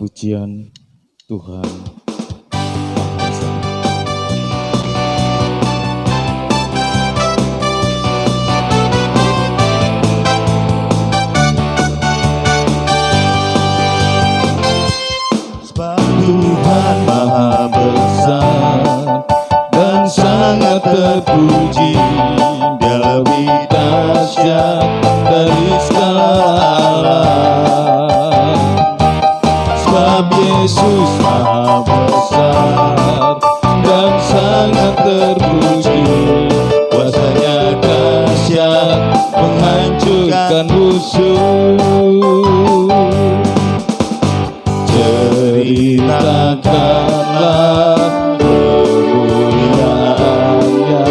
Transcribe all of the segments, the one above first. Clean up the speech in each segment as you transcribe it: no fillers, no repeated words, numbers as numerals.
Pujian Tuhan Maha Esa. Sebab Tuhan Maha Besar dan sangat terpuji, Dia lebih dahsyat dari segala alam. Sebab Yesus Maha Besar dan sangat terpuji, kuasanya dahsyat menghancurkan musuh. Ceritakanlah kemuliaan-Nya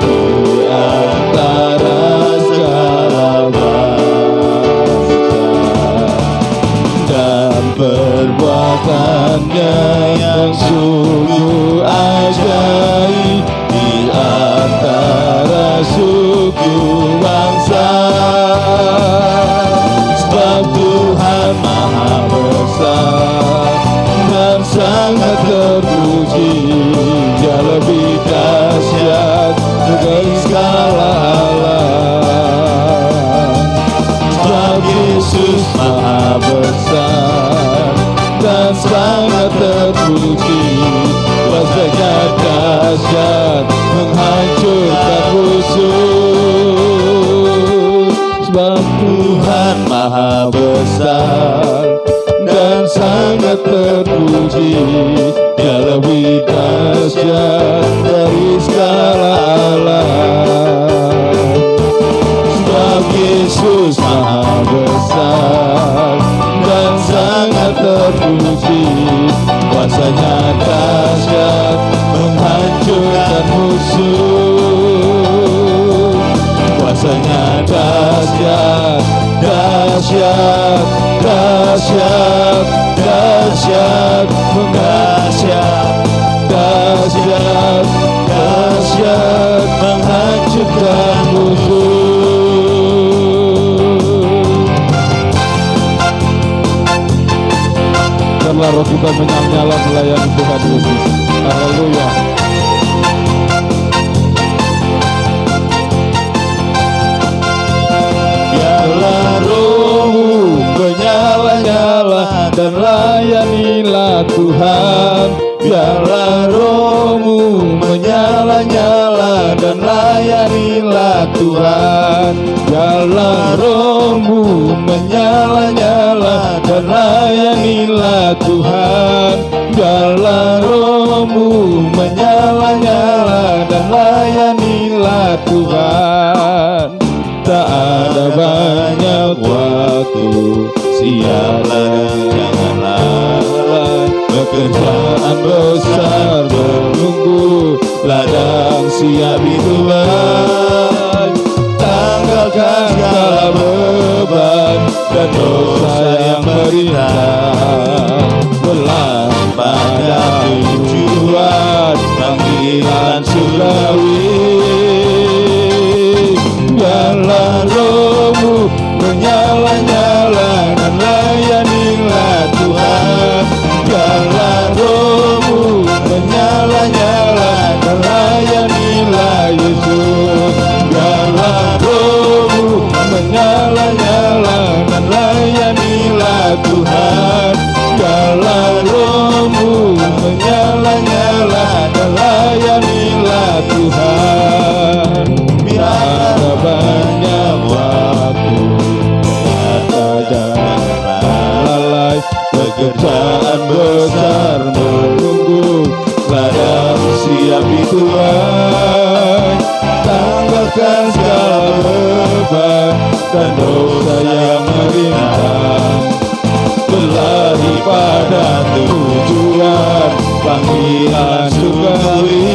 di antara segala bangsa, dan perbuatannya yang sungguh ajaib di antara suku bangsa. Sebab Tuhan Maha Besar dan sangat terpuji, Dia lebih dahsyat dari segala alam. Sebab Yesus Maha Besar dan sangat terpuji, kuasanya dahsyat menghancurkan musuh. Sebab Tuhan Maha Besar dan sangat terpuji, Dia lebih dahsyat dari segala alam. Sebab Yesus Maha Besar dan sangat terpuji, kuasanya dahsyat menghancurkan musuh. Kuasanya dahsyat, dahsyat, dahsyat, dahsyat, dahsyat, dahsyat, dahsyat, menghancurkan musuh. Biarlah roh kita menyala melayani Tuhan Yesus. Haleluya. Biarlah rohmu menyala-nyala dan layanilah Tuhan. Biarlah rohmu menyala-nyala dan layanilah Tuhan. Biarlah rohmu menyala-nyala dan layanilah Tuhan. Biarlah rohmu menyala-nyala dan layanilah Tuhan. Tak ada banyak waktu, sialan jangan lalai. Pekerjaan besar menunggu, ladang siap dituai. Tanggalkan segala beban dan dosa yang meringan. Berlari pada tujuan, panggilan surgawi. Biarlah rohmu menyala-nyala dan layanilah Tuhan. Biarlah rohmu menyala-nyala dan layanilah Yesus. Biarlah rohmu menyala-nyala dan layanilah Tuhan. Biarlah rohmu menyala-nyala dan layanilah Tuhan. Biarlah banyak waktu, nyata jangan lalai. Pekerjaan besar menunggu, ladang siap dituai. Tanggalkan segala beban dan dosa yang merintang. Berlari pada tujuan, panggilan surgawi.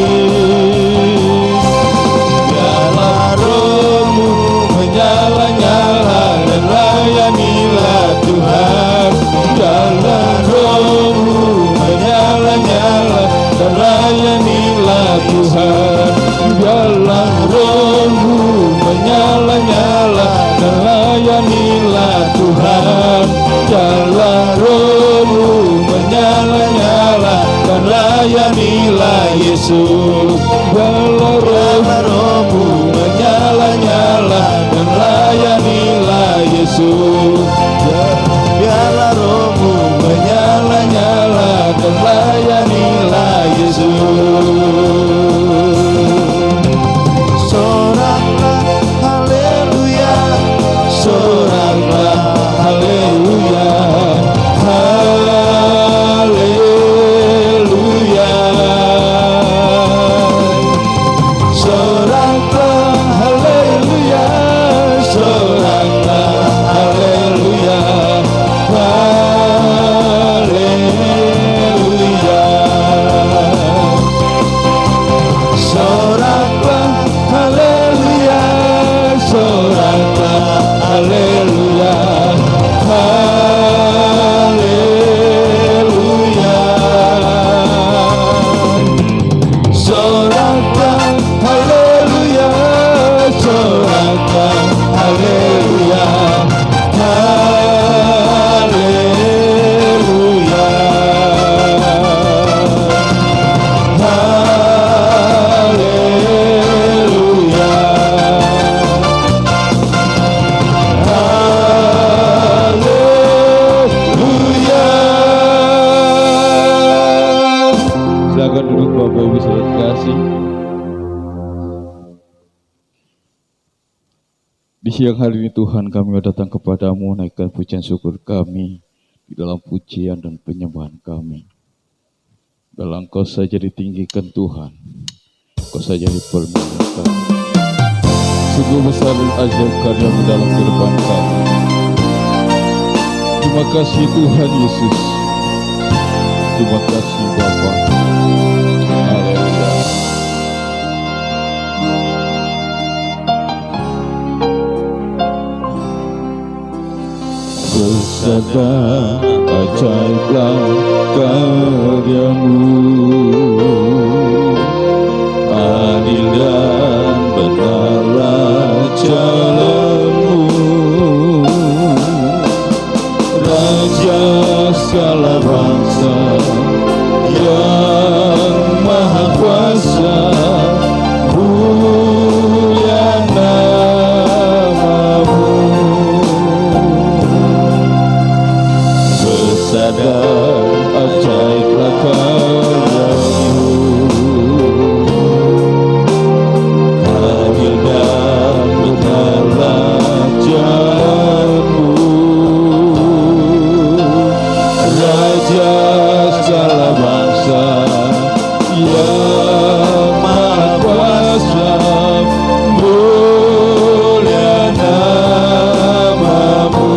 Biarlah rohmu menyala-nyala dan layanilah Tuhan. Biarlah rohmu menyala-nyala dan layanilah Tuhan. Biarlah rohmu menyala-nyala dan layanilah Tuhan. Biarlah rohmu Yesus. Biarlah rohmu menyala-nyala dan layanilah Yesus. Biarlah rohmu menyala-nyala dan layanilah Yesus. Soraklah haleluya, soraklah haleluya, haleluya. Soraklah haleluya, soraklah haleluya, haleluya. Soraklah haleluya, soraklah haleluya, haleluya. Soraklah haleluya, soraklah haleluya, haleluya, haleluya, haleluya. Silakan duduk Bapak Ibu saya kasih. Di siang hari ini Tuhan, kami datang kepadamu naikkan pujian syukur kami di dalam pujian dan penyembahan kami. Dalam Kau saja ditinggikan Tuhan, Kau saja dipermuliakan. Sungguh besar dan ajaib karya-Mu dalam kehidupan kami. Terima kasih Tuhan Yesus. Terima kasih Bapa. Haleluya. Besar ajaiblah karya-Mu, adil dan benarlah jalan-Mu, Raja segala bangsa yang maha kuasa, mulia nama-Mu. Sadar ajaiblah karya-Mu, adil dan benarlah jalan-Mu, Raja segala bangsa yang maha kuasa, mulia nama-Mu.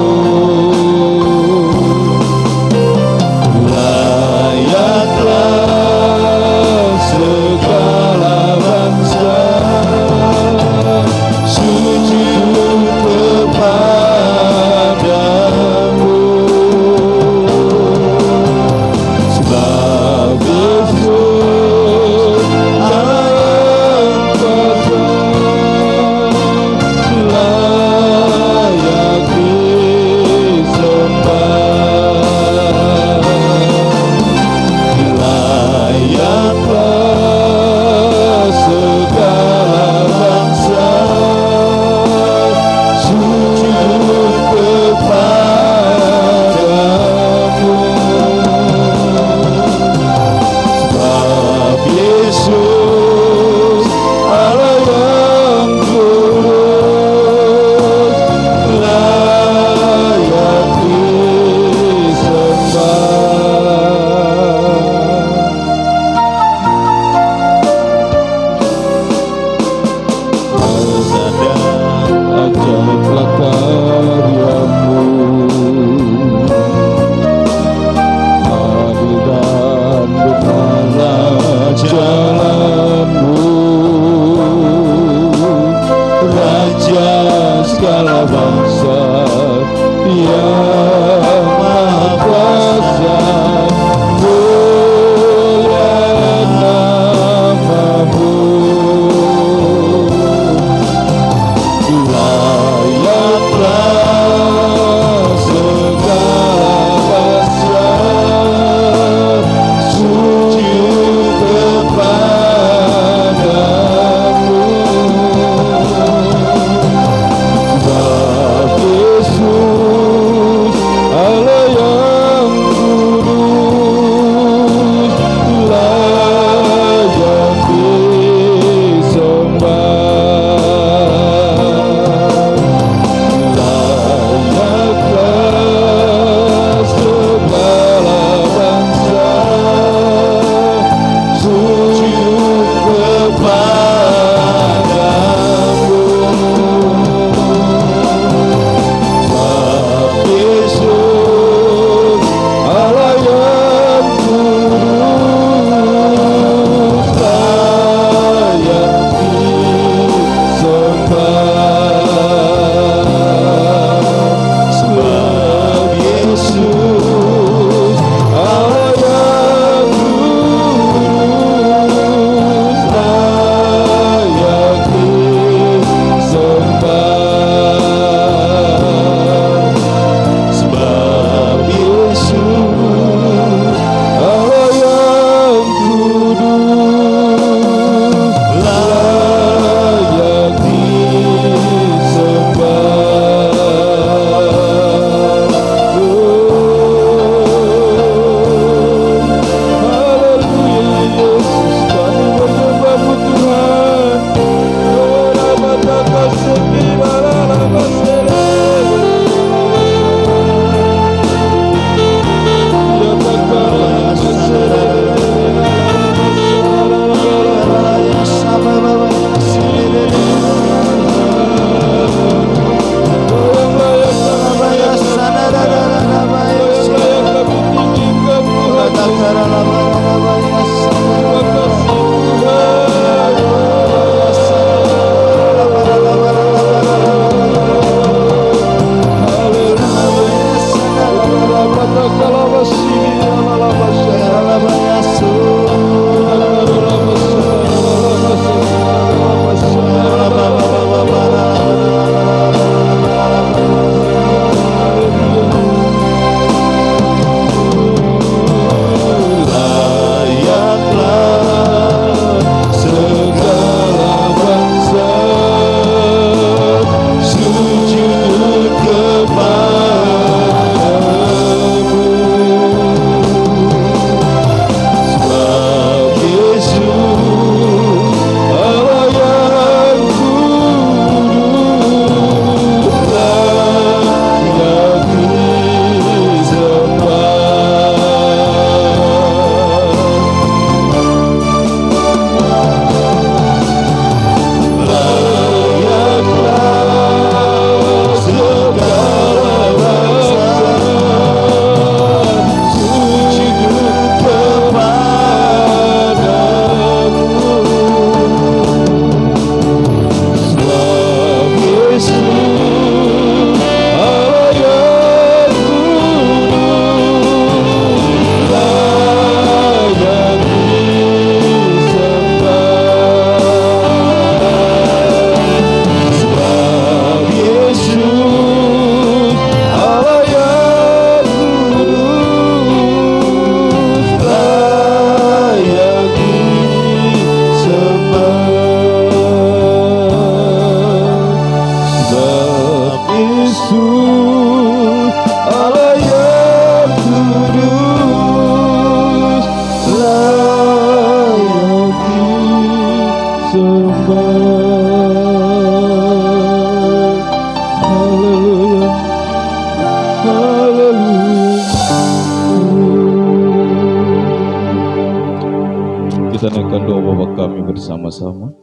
bersama-sama.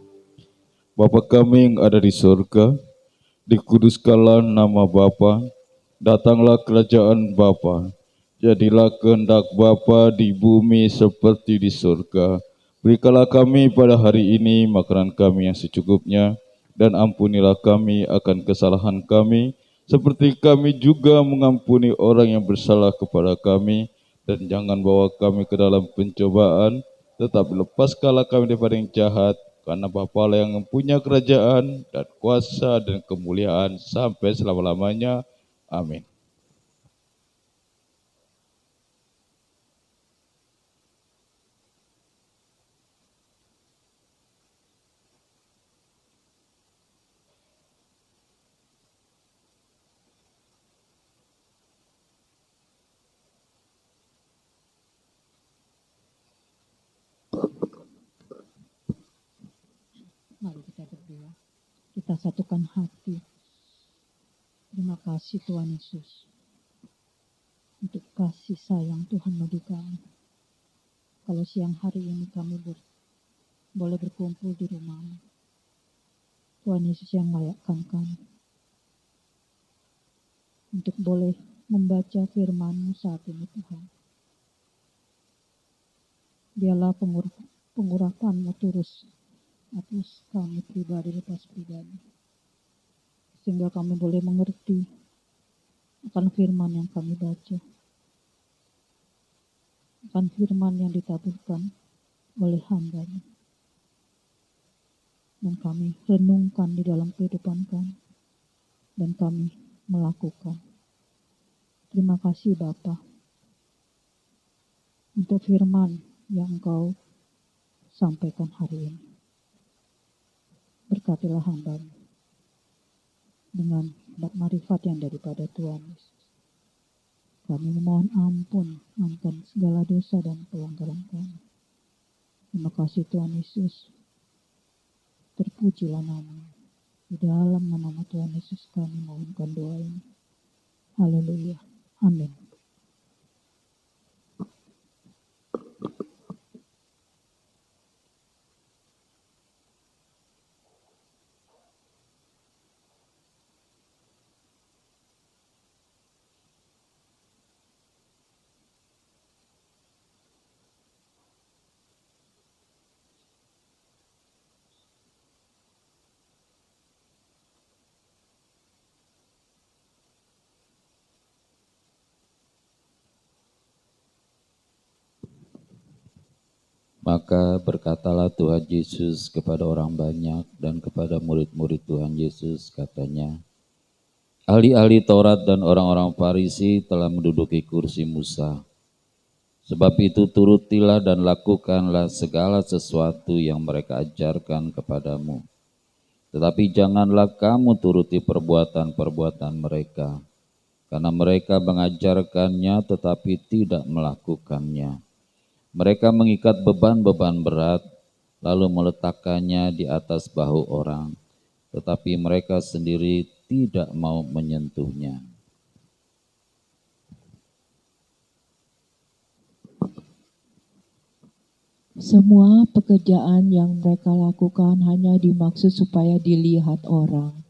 Bapa kami yang ada di surga, dikuduskanlah nama Bapa, datanglah kerajaan Bapa, jadilah kehendak Bapa di bumi seperti di surga. Berikanlah kami pada hari ini makanan kami yang secukupnya, dan ampunilah kami akan kesalahan kami, seperti kami juga mengampuni orang yang bersalah kepada kami, dan jangan bawa kami ke dalam pencobaan, tetapi lepaskanlah kami daripada yang jahat, karena Bapa lah yang mempunyai kerajaan dan kuasa dan kemuliaan sampai selama-lamanya. Amin. Mari kita berdoa. Kita satukan hati. Terima kasih Tuhan Yesus untuk kasih sayang Tuhan bagi kami. Kalau siang hari ini kami boleh berkumpul di rumah-Mu, Tuhan Yesus yang layakkan kami untuk boleh membaca firman-Mu saat ini Tuhan. Biarlah pengurapan-Mu terus atas kami pribadi lepas pribadi, sehingga kami boleh mengerti akan firman yang kami baca, akan firman yang ditaburkan oleh hamba-Mu, dan kami renungkan di dalam kehidupan kami, dan kami melakukan. Terima kasih Bapa untuk firman yang Engkau sampaikan hari ini. Berkatilah hamba-Mu dengan marifat yang daripada Tuhan Yesus. Kami memohon ampun segala dosa dan pelanggaran kami. Terima kasih Tuhan Yesus. Terpujilah nama-Mu. Di dalam nama Tuhan Yesus kami mohonkan doa ini. Haleluya. Amin. Maka berkatalah Tuhan Yesus kepada orang banyak dan kepada murid-murid Tuhan Yesus, katanya, ahli-ahli Taurat dan orang-orang Farisi telah menduduki kursi Musa. Sebab itu turutilah dan lakukanlah segala sesuatu yang mereka ajarkan kepadamu. Tetapi janganlah kamu turuti perbuatan-perbuatan mereka, karena mereka mengajarkannya tetapi tidak melakukannya. Mereka mengikat beban-beban berat, lalu meletakkannya di atas bahu orang, tetapi mereka sendiri tidak mau menyentuhnya. Semua pekerjaan yang mereka lakukan hanya dimaksud supaya dilihat orang.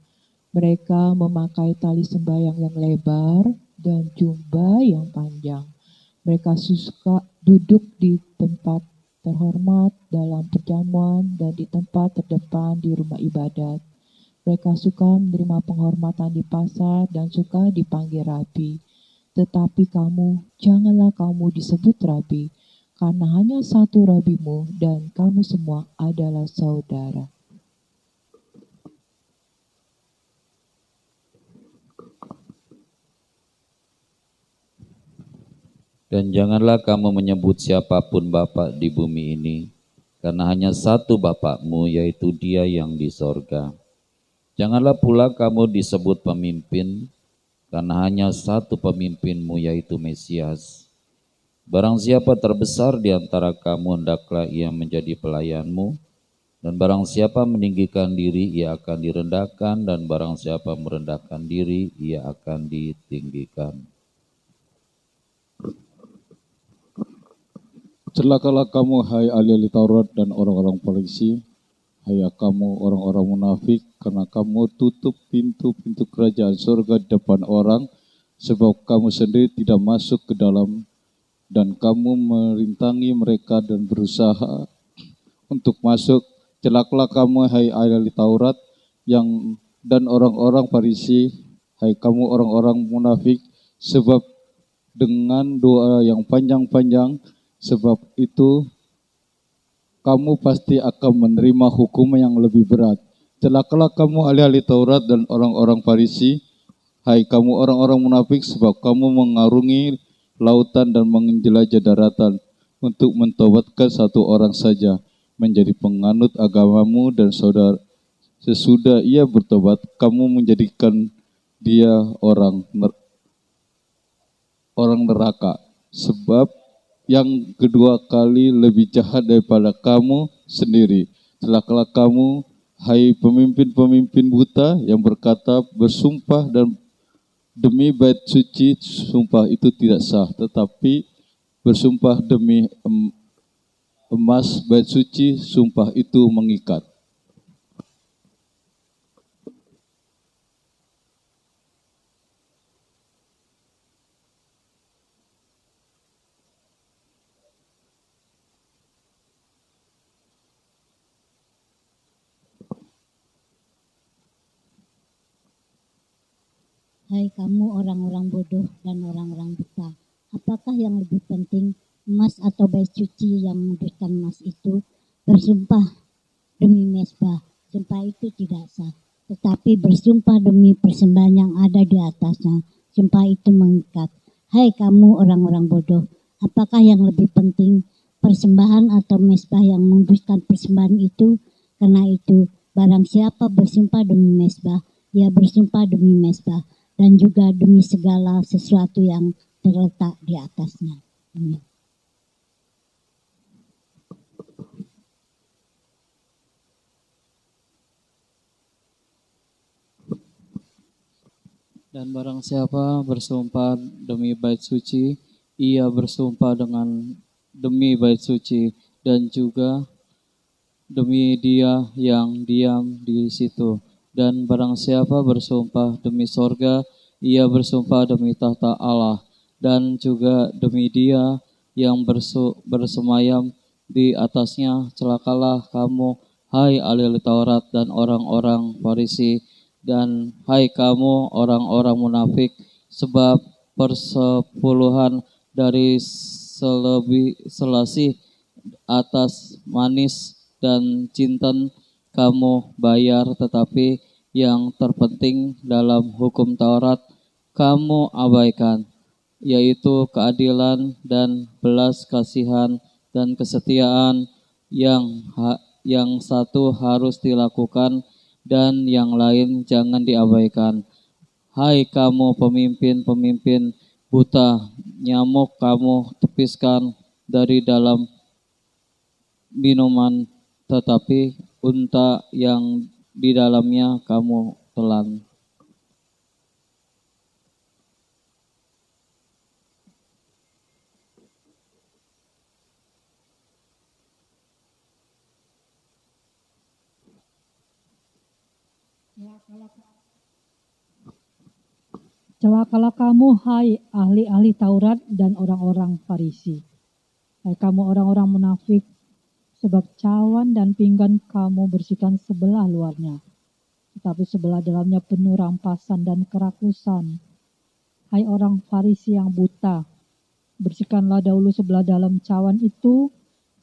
Mereka memakai tali sembahyang yang lebar dan jubah yang panjang. Mereka suka duduk di tempat terhormat dalam perjamuan dan di tempat terdepan di rumah ibadat. Mereka suka menerima penghormatan di pasar dan suka dipanggil rabi. Tetapi janganlah kamu disebut rabi, karena hanya satu rabimu dan kamu semua adalah saudara. Dan janganlah kamu menyebut siapapun Bapa di bumi ini, karena hanya satu Bapakmu, yaitu Dia yang di sorga. Janganlah pula kamu disebut pemimpin, karena hanya satu pemimpinmu, yaitu Mesias. Barang siapa terbesar di antara kamu, hendaklah ia menjadi pelayanmu, dan barang siapa meninggikan diri, ia akan direndahkan, dan barang siapa merendahkan diri, ia akan ditinggikan. Celakalah kamu, hai ahli Taurat dan orang-orang Farisi, hai kamu orang-orang munafik, karena kamu tutup pintu-pintu kerajaan surga di depan orang, sebab kamu sendiri tidak masuk ke dalam, dan kamu merintangi mereka dan berusaha untuk masuk. Celakalah kamu, hai ahli Taurat dan orang-orang Farisi, hai kamu orang-orang munafik, sebab dengan doa yang panjang-panjang, sebab itu kamu pasti akan menerima hukum yang lebih berat. Celakalah kamu ahli-ahli Taurat dan orang-orang Farisi, hai kamu orang-orang munafik, sebab kamu mengarungi lautan dan menjelajah daratan untuk mentobatkan satu orang saja menjadi penganut agamamu, dan sesudah ia bertobat, kamu menjadikan dia orang neraka. Sebab yang kedua kali lebih jahat daripada kamu sendiri. Celakalah kamu, hai pemimpin-pemimpin buta yang berkata bersumpah dan demi bait suci, sumpah itu tidak sah, tetapi bersumpah demi emas bait suci, sumpah itu mengikat. Hai kamu orang-orang bodoh dan orang-orang buta, apakah yang lebih penting, emas atau bait suci yang menundukkan emas itu? Bersumpah demi mezbah, sumpah itu tidak sah. Tetapi bersumpah demi persembahan yang ada di atasnya, sumpah itu mengikat. Hai kamu orang-orang bodoh, apakah yang lebih penting, persembahan atau mezbah yang menundukkan persembahan itu? Karena itu, barang siapa bersumpah demi mezbah, ia bersumpah demi mezbah dan juga demi segala sesuatu yang terletak di atasnya. Amin. Dan barang siapa bersumpah demi bait suci, ia bersumpah demi bait suci dan juga demi dia yang diam di situ. Dan barang siapa bersumpah demi sorga, ia bersumpah demi tahta Allah, dan juga demi dia yang bersemayam di atasnya. Celakalah kamu, hai ahli Taurat dan orang-orang Farisi, dan hai kamu orang-orang munafik, sebab persepuluhan dari selasih atas manis dan jinten kamu bayar, tetapi yang terpenting dalam hukum Taurat kamu abaikan, yaitu keadilan dan belas kasihan dan kesetiaan. Yang satu harus dilakukan dan yang lain jangan diabaikan. Hai kamu pemimpin-pemimpin buta, nyamuk kamu tepiskan dari dalam minuman, tetapi unta yang di dalamnya kamu telan. Celakalah kamu, hai ahli-ahli Taurat dan orang-orang Farisi. Hai kamu orang-orang munafik, sebab cawan dan pinggan kamu bersihkan sebelah luarnya, tetapi sebelah dalamnya penuh rampasan dan kerakusan. Hai orang Farisi yang buta, bersihkanlah dahulu sebelah dalam cawan itu,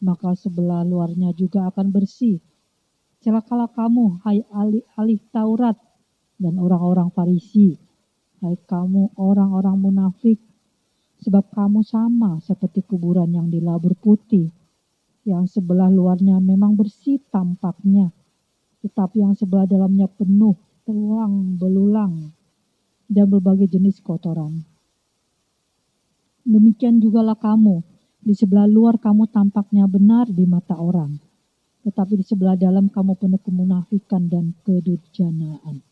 maka sebelah luarnya juga akan bersih. Celakalah kamu, hai ahli Taurat dan orang-orang Farisi, hai kamu orang-orang munafik, sebab kamu sama seperti kuburan yang dilabur putih, yang sebelah luarnya memang bersih tampaknya, tetapi yang sebelah dalamnya penuh tulang belulang dan berbagai jenis kotoran. Demikian jugalah kamu, di sebelah luar kamu tampaknya benar di mata orang, tetapi di sebelah dalam kamu penuh kemunafikan dan kedurjanaan.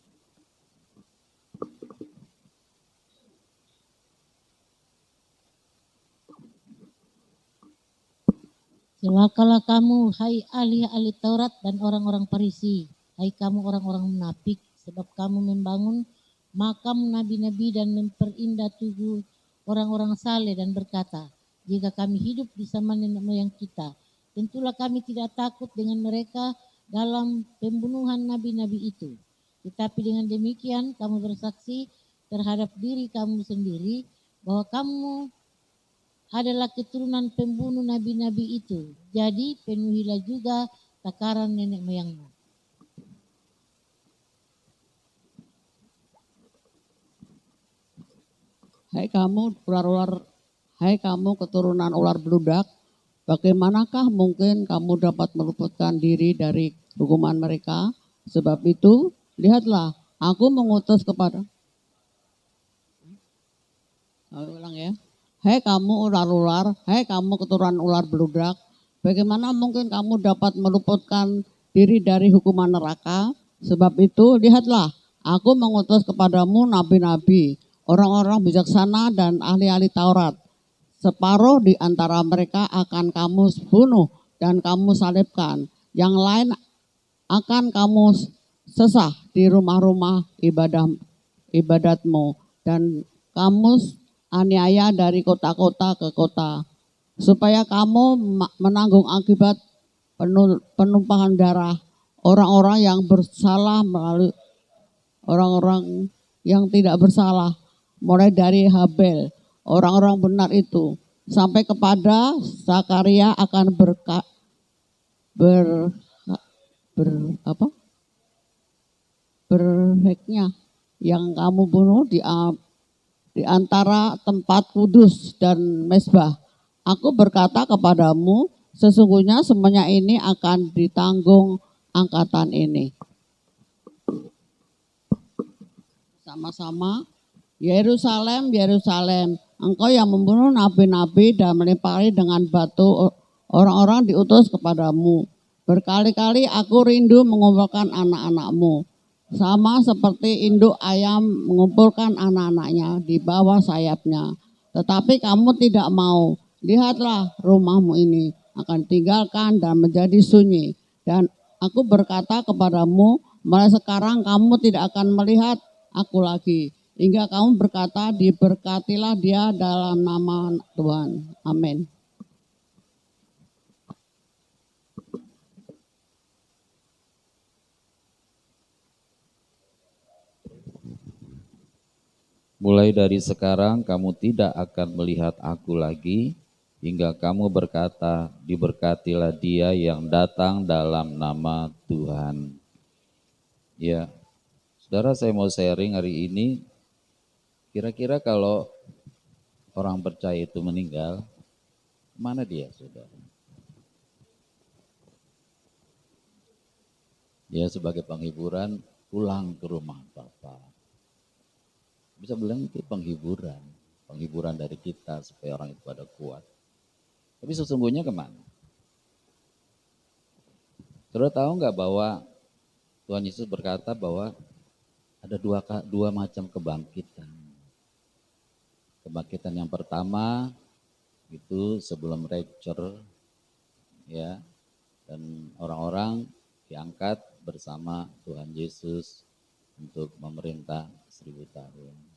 Celakalah kamu, hai ahli-ahli Taurat dan orang-orang Farisi, hai kamu orang-orang munafik, sebab kamu membangun makam nabi-nabi dan memperindah tubuh orang-orang saleh dan berkata, jika kami hidup di zaman nenek moyang kita, tentulah kami tidak takut dengan mereka dalam pembunuhan nabi-nabi itu. Tetapi dengan demikian kamu bersaksi terhadap diri kamu sendiri bahwa kamu adalah keturunan pembunuh nabi-nabi itu. Jadi penuhilah juga takaran nenek moyangmu. Hai kamu ular-ular, hai kamu keturunan ular beludak, bagaimanakah mungkin kamu dapat meluputkan diri dari hukuman mereka? Sebab itu, lihatlah, aku mengutus kepada... ulang ya. Hai kamu ular-ular, hai kamu keturunan ular beludak, bagaimana mungkin kamu dapat meluputkan diri dari hukuman neraka? Sebab itu, lihatlah, aku mengutus kepadamu nabi-nabi, orang-orang bijaksana dan ahli-ahli Taurat. Separuh di antara mereka akan kamu bunuh dan kamu salibkan. Yang lain akan kamu sesah di rumah-rumah ibadatmu dan kamu aniaya dari kota-kota ke kota, supaya kamu menanggung akibat penumpahan darah orang-orang yang bersalah melalui orang-orang yang tidak bersalah, mulai dari Habel, orang-orang benar itu, sampai kepada Zakaria akan berheknya yang kamu bunuh di antara tempat kudus dan mezbah. Aku berkata kepadamu, sesungguhnya semuanya ini akan ditanggung angkatan ini. Sama-sama, Yerusalem, Yerusalem, engkau yang membunuh nabi-nabi dan melempari dengan batu orang-orang diutus kepadamu. Berkali-kali aku rindu mengumpulkan anak-anakmu, sama seperti induk ayam mengumpulkan anak-anaknya di bawah sayapnya. Tetapi kamu tidak mau. Lihatlah, rumahmu ini akan tinggalkan dan menjadi sunyi. Dan aku berkata kepadamu, mulai sekarang kamu tidak akan melihat aku lagi. Hingga kamu berkata, diberkatilah dia dalam nama Tuhan. Amin. Mulai dari sekarang kamu tidak akan melihat aku lagi, hingga kamu berkata, diberkatilah dia yang datang dalam nama Tuhan. Ya, saudara, saya mau sharing hari ini, kira-kira kalau orang percaya itu meninggal, mana dia, saudara? Ya, sebagai penghiburan, pulang ke rumah Bapak. Bisa bilang itu penghiburan dari kita supaya orang itu pada kuat. Tapi sesungguhnya kemana? Saudara tahu nggak bahwa Tuhan Yesus berkata bahwa ada dua macam kebangkitan. Kebangkitan yang pertama itu sebelum rapture, ya, dan orang-orang diangkat bersama Tuhan Yesus untuk memerintah 1000 tahun.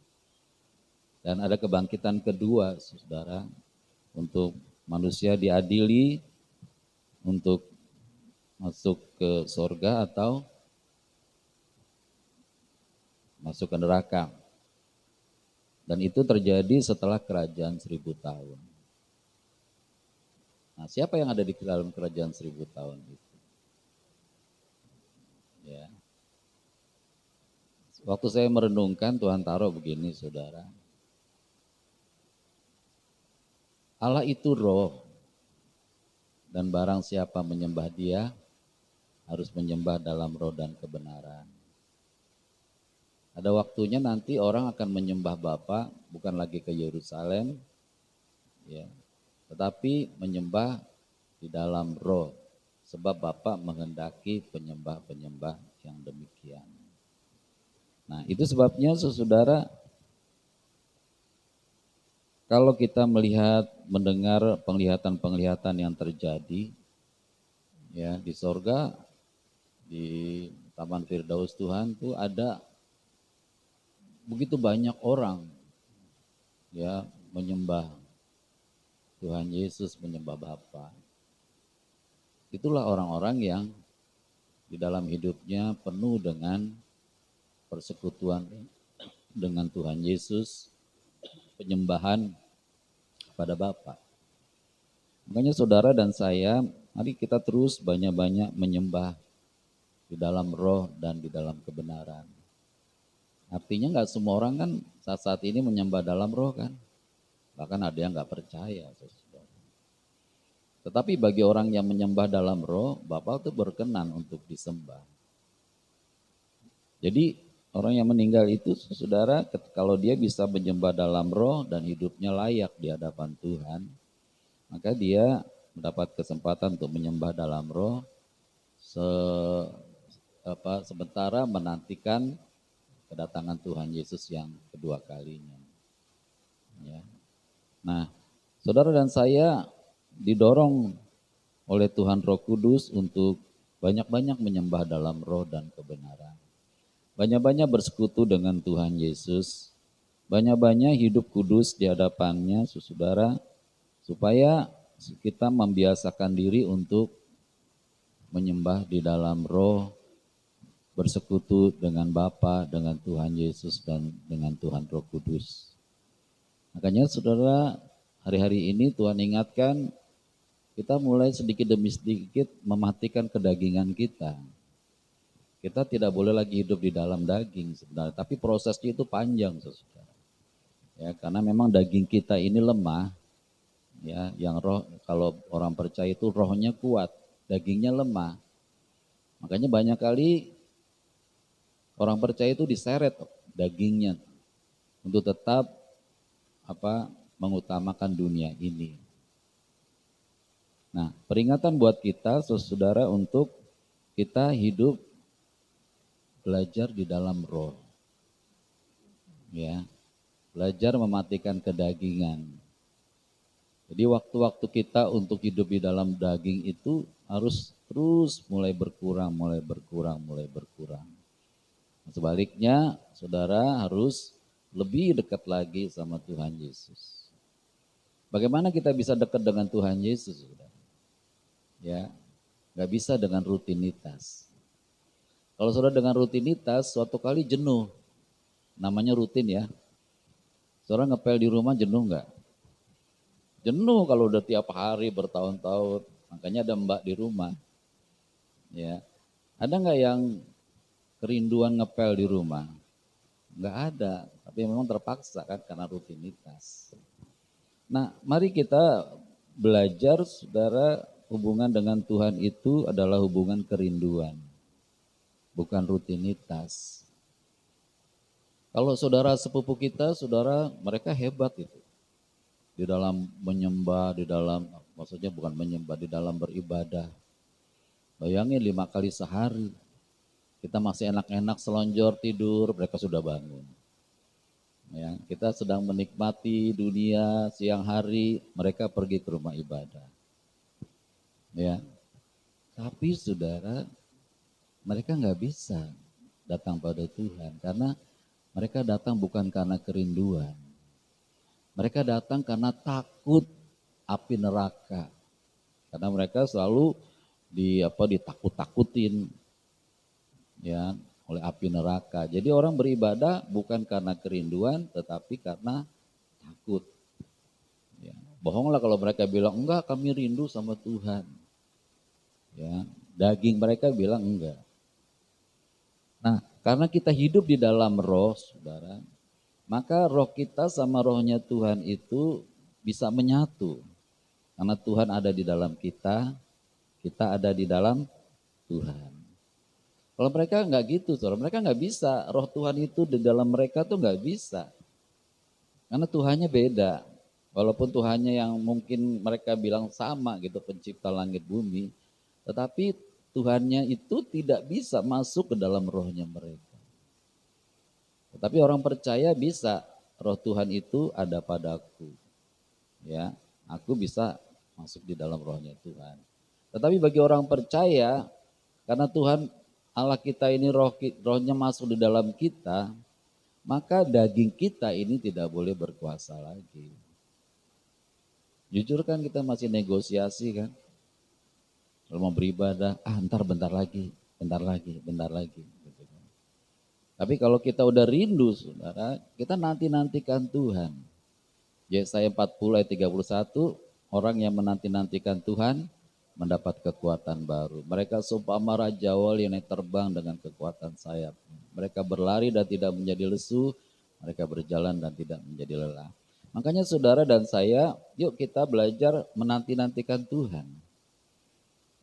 Dan ada kebangkitan kedua, saudara, untuk manusia diadili untuk masuk ke sorga atau masuk ke neraka. Dan itu terjadi setelah kerajaan 1000 tahun. Nah, siapa yang ada di dalam kerajaan 1000 tahun itu? Ya. Waktu saya merenungkan, Tuhan taruh begini, saudara. Allah itu roh, dan barang siapa menyembah dia, harus menyembah dalam roh dan kebenaran. Ada waktunya nanti orang akan menyembah Bapa bukan lagi ke Yerusalem, ya, tetapi menyembah di dalam roh, sebab Bapa menghendaki penyembah-penyembah yang demikian. Nah, itu sebabnya saudara, Kalau kita melihat, mendengar penglihatan-penglihatan yang terjadi ya di sorga, di Taman Firdaus Tuhan tuh ada begitu banyak orang ya menyembah Tuhan Yesus, menyembah Bapa. Itulah orang-orang yang di dalam hidupnya penuh dengan persekutuan dengan Tuhan Yesus, penyembahan pada Bapa. Makanya saudara dan saya, mari kita terus banyak-banyak menyembah di dalam roh dan di dalam kebenaran. Artinya nggak semua orang kan saat ini menyembah dalam roh kan. Bahkan ada yang nggak percaya. Tetapi bagi orang yang menyembah dalam roh, Bapa itu berkenan untuk disembah. Jadi orang yang meninggal itu saudara, kalau dia bisa menyembah dalam roh dan hidupnya layak di hadapan Tuhan, maka dia mendapat kesempatan untuk menyembah dalam roh sementara menantikan kedatangan Tuhan Yesus yang kedua kalinya. Ya. Nah, saudara dan saya didorong oleh Tuhan Roh Kudus untuk banyak-banyak menyembah dalam roh dan kebenaran. Banyak-banyak bersekutu dengan Tuhan Yesus. Banyak-banyak hidup kudus di hadapannya, saudara, supaya kita membiasakan diri untuk menyembah di dalam roh, bersekutu dengan Bapa, dengan Tuhan Yesus, dan dengan Tuhan Roh Kudus. Makanya saudara, hari-hari ini Tuhan ingatkan, kita mulai sedikit demi sedikit mematikan kedagingan kita. Kita tidak boleh lagi hidup di dalam daging sebenarnya, tapi prosesnya itu panjang, saudara. Ya, karena memang daging kita ini lemah, ya, yang roh, kalau orang percaya itu rohnya kuat, dagingnya lemah. Makanya banyak kali orang percaya itu diseret dagingnya untuk tetap mengutamakan dunia ini. Nah, peringatan buat kita, saudara, untuk kita hidup belajar di dalam roh. Ya, belajar mematikan kedagingan. Jadi waktu-waktu kita untuk hidup di dalam daging itu harus terus mulai berkurang. Sebaliknya, saudara harus lebih dekat lagi sama Tuhan Yesus. Bagaimana kita bisa dekat dengan Tuhan Yesus, saudara? Ya, nggak bisa dengan rutinitas. Kalau saudara dengan rutinitas, suatu kali jenuh. Namanya rutin ya. Saudara ngepel di rumah jenuh nggak? Jenuh kalau udah tiap hari bertahun-tahun. Makanya ada mbak di rumah. Ya, ada nggak yang kerinduan ngepel di rumah? Nggak ada, tapi memang terpaksa kan karena rutinitas. Nah, mari kita belajar, saudara, hubungan dengan Tuhan itu adalah hubungan kerinduan, bukan rutinitas. Kalau saudara sepupu kita, saudara, mereka hebat itu. Di dalam menyembah, maksudnya bukan menyembah, di dalam beribadah. Bayangin 5 kali sehari. Kita masih enak-enak selonjor tidur, mereka sudah bangun. Ya, kita sedang menikmati dunia siang hari, mereka pergi ke rumah ibadah. Ya, tapi saudara, mereka nggak bisa datang pada Tuhan karena mereka datang bukan karena kerinduan. Mereka datang karena takut api neraka. Karena mereka selalu ditakut-takutin ya oleh api neraka. Jadi orang beribadah bukan karena kerinduan tetapi karena takut. Ya, bohonglah kalau mereka bilang enggak, kami rindu sama Tuhan. Ya, daging mereka bilang enggak. Nah, karena kita hidup di dalam roh, saudara, maka roh kita sama rohnya Tuhan itu bisa menyatu. Karena Tuhan ada di dalam kita, kita ada di dalam Tuhan. Kalau mereka enggak gitu, saudara, mereka enggak bisa. Roh Tuhan itu di dalam mereka tuh enggak bisa. Karena Tuhannya beda. Walaupun Tuhannya yang mungkin mereka bilang sama gitu, pencipta langit bumi. Tetapi Tuhannya itu tidak bisa masuk ke dalam rohnya mereka. Tetapi orang percaya bisa, roh Tuhan itu ada padaku. ya, aku bisa masuk di dalam rohnya Tuhan. Tetapi bagi orang percaya, karena Tuhan Allah kita ini rohnya masuk di dalam kita, maka daging kita ini tidak boleh berkuasa lagi. Jujur kan kita masih negosiasi kan. Kalau mau beribadah, bentar lagi. Gitu kan. Tapi kalau kita udah rindu saudara, kita nantikan Tuhan. Yesaya 40 ayat 31, orang yang menanti-nantikan Tuhan mendapat kekuatan baru. Mereka seumpama raja wali yang terbang dengan kekuatan sayap. Mereka berlari dan tidak menjadi lesu, mereka berjalan dan tidak menjadi lelah. Makanya saudara dan saya, yuk kita belajar menanti-nantikan Tuhan.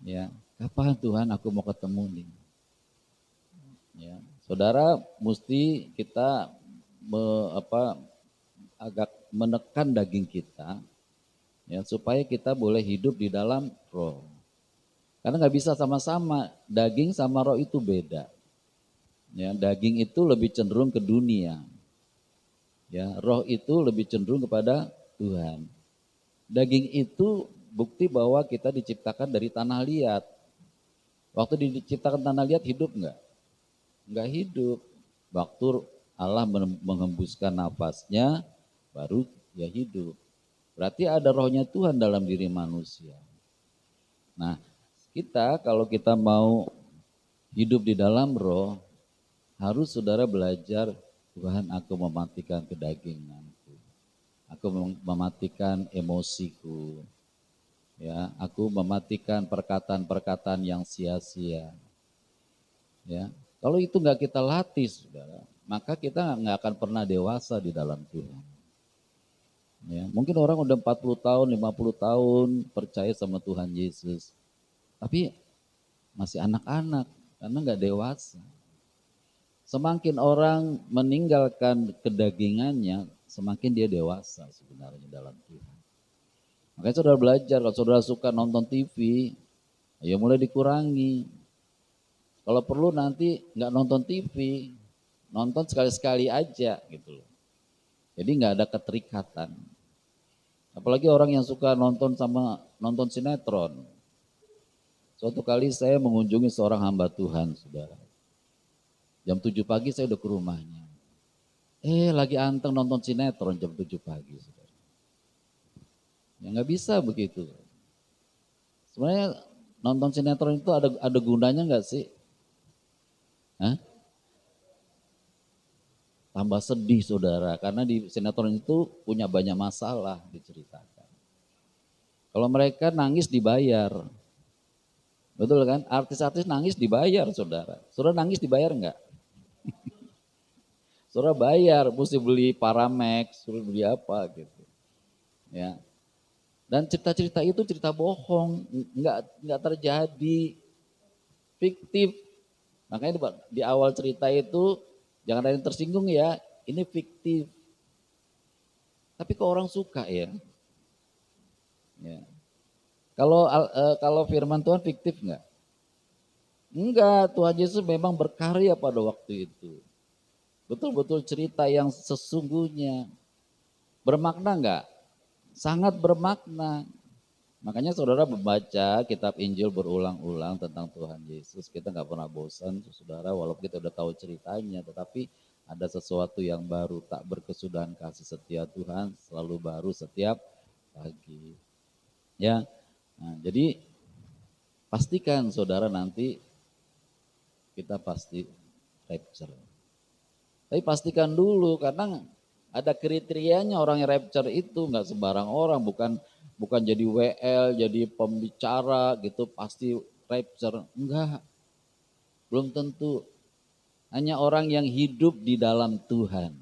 Ya, kapan Tuhan aku mau ketemu nih? Ya, saudara mesti kita agak menekan daging kita, ya, supaya kita boleh hidup di dalam roh. Karena nggak bisa sama-sama, daging sama roh itu beda. Ya, daging itu lebih cenderung ke dunia. Ya, roh itu lebih cenderung kepada Tuhan. Daging itu bukti bahwa kita diciptakan dari tanah liat. Waktu diciptakan tanah liat hidup nggak? Nggak hidup. Waktu Allah menghembuskan nafasnya, baru ya hidup. Berarti ada rohnya Tuhan dalam diri manusia. Nah, kita kalau kita mau hidup di dalam roh, harus saudara belajar, Tuhan aku mematikan kedaginganku. Aku mematikan emosiku. Ya, aku mematikan perkataan-perkataan yang sia-sia. Ya, kalau itu nggak kita latih, saudara, maka kita nggak akan pernah dewasa di dalam Tuhan. Ya, mungkin orang udah 40 tahun, 50 tahun percaya sama Tuhan Yesus, tapi masih anak-anak karena nggak dewasa. Semakin orang meninggalkan kedagingannya, semakin dia dewasa sebenarnya dalam Tuhan. Makanya saudara belajar, kalau saudara suka nonton TV, ya mulai dikurangi. Kalau perlu nanti nggak nonton TV, nonton sekali-sekali aja gitu loh. Jadi nggak ada keterikatan. Apalagi orang yang suka nonton sinetron. Suatu kali saya mengunjungi seorang hamba Tuhan, saudara. Jam 7 pagi saya udah ke rumahnya. Lagi anteng nonton sinetron jam 7 pagi, saudara. Ya nggak bisa begitu. Sebenarnya nonton sinetron itu ada gunanya nggak sih? Hah? Tambah sedih saudara, karena di sinetron itu punya banyak masalah diceritakan. Kalau mereka nangis dibayar, betul kan? Artis-artis nangis dibayar saudara. Saudara nangis dibayar enggak? Saudara bayar, mesti beli Paramex, suruh beli apa gitu. Ya. Dan cerita-cerita itu cerita bohong, enggak terjadi, fiktif. Makanya di awal cerita itu jangan ada yang tersinggung ya, ini fiktif. Tapi kok orang suka ya? Ya. Kalau firman Tuhan fiktif enggak? Enggak, Tuhan Yesus memang berkarya pada waktu itu. Betul-betul cerita yang sesungguhnya. Bermakna enggak? Sangat bermakna. Makanya saudara membaca kitab Injil berulang-ulang tentang Tuhan Yesus. Kita enggak pernah bosan saudara, walaupun kita udah tahu ceritanya. Tetapi ada sesuatu yang baru, tak berkesudahan kasih setia Tuhan, selalu baru setiap pagi. Ya, nah, jadi pastikan saudara nanti kita pasti rapture. Tapi pastikan dulu karena ada kriterianya orang yang rapture itu nggak sembarang orang, bukan jadi WL, jadi pembicara gitu pasti rapture. Enggak, belum tentu. Hanya orang yang hidup di dalam Tuhan,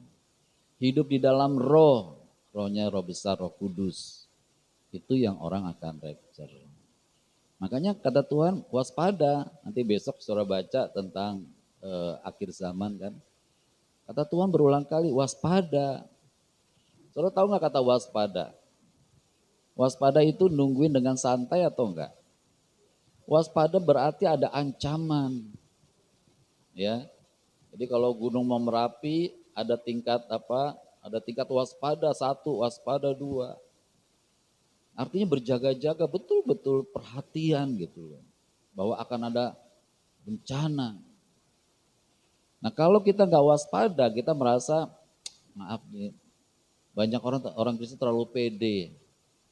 hidup di dalam roh, rohnya roh besar, roh kudus. Itu yang orang akan rapture. Makanya kata Tuhan waspada, nanti besok saudara baca tentang akhir zaman kan. Kata Tuhan berulang kali waspada. Saudara tahu nggak kata waspada? Waspada itu nungguin dengan santai atau enggak? Waspada berarti ada ancaman. Ya. Jadi kalau Gunung Merapi ada tingkat apa? Ada tingkat waspada 1, waspada 2. Artinya berjaga-jaga, betul-betul perhatian gitu loh. Bahwa akan ada bencana. Nah kalau kita nggak waspada, kita merasa, maaf nih, banyak orang Kristen terlalu pede.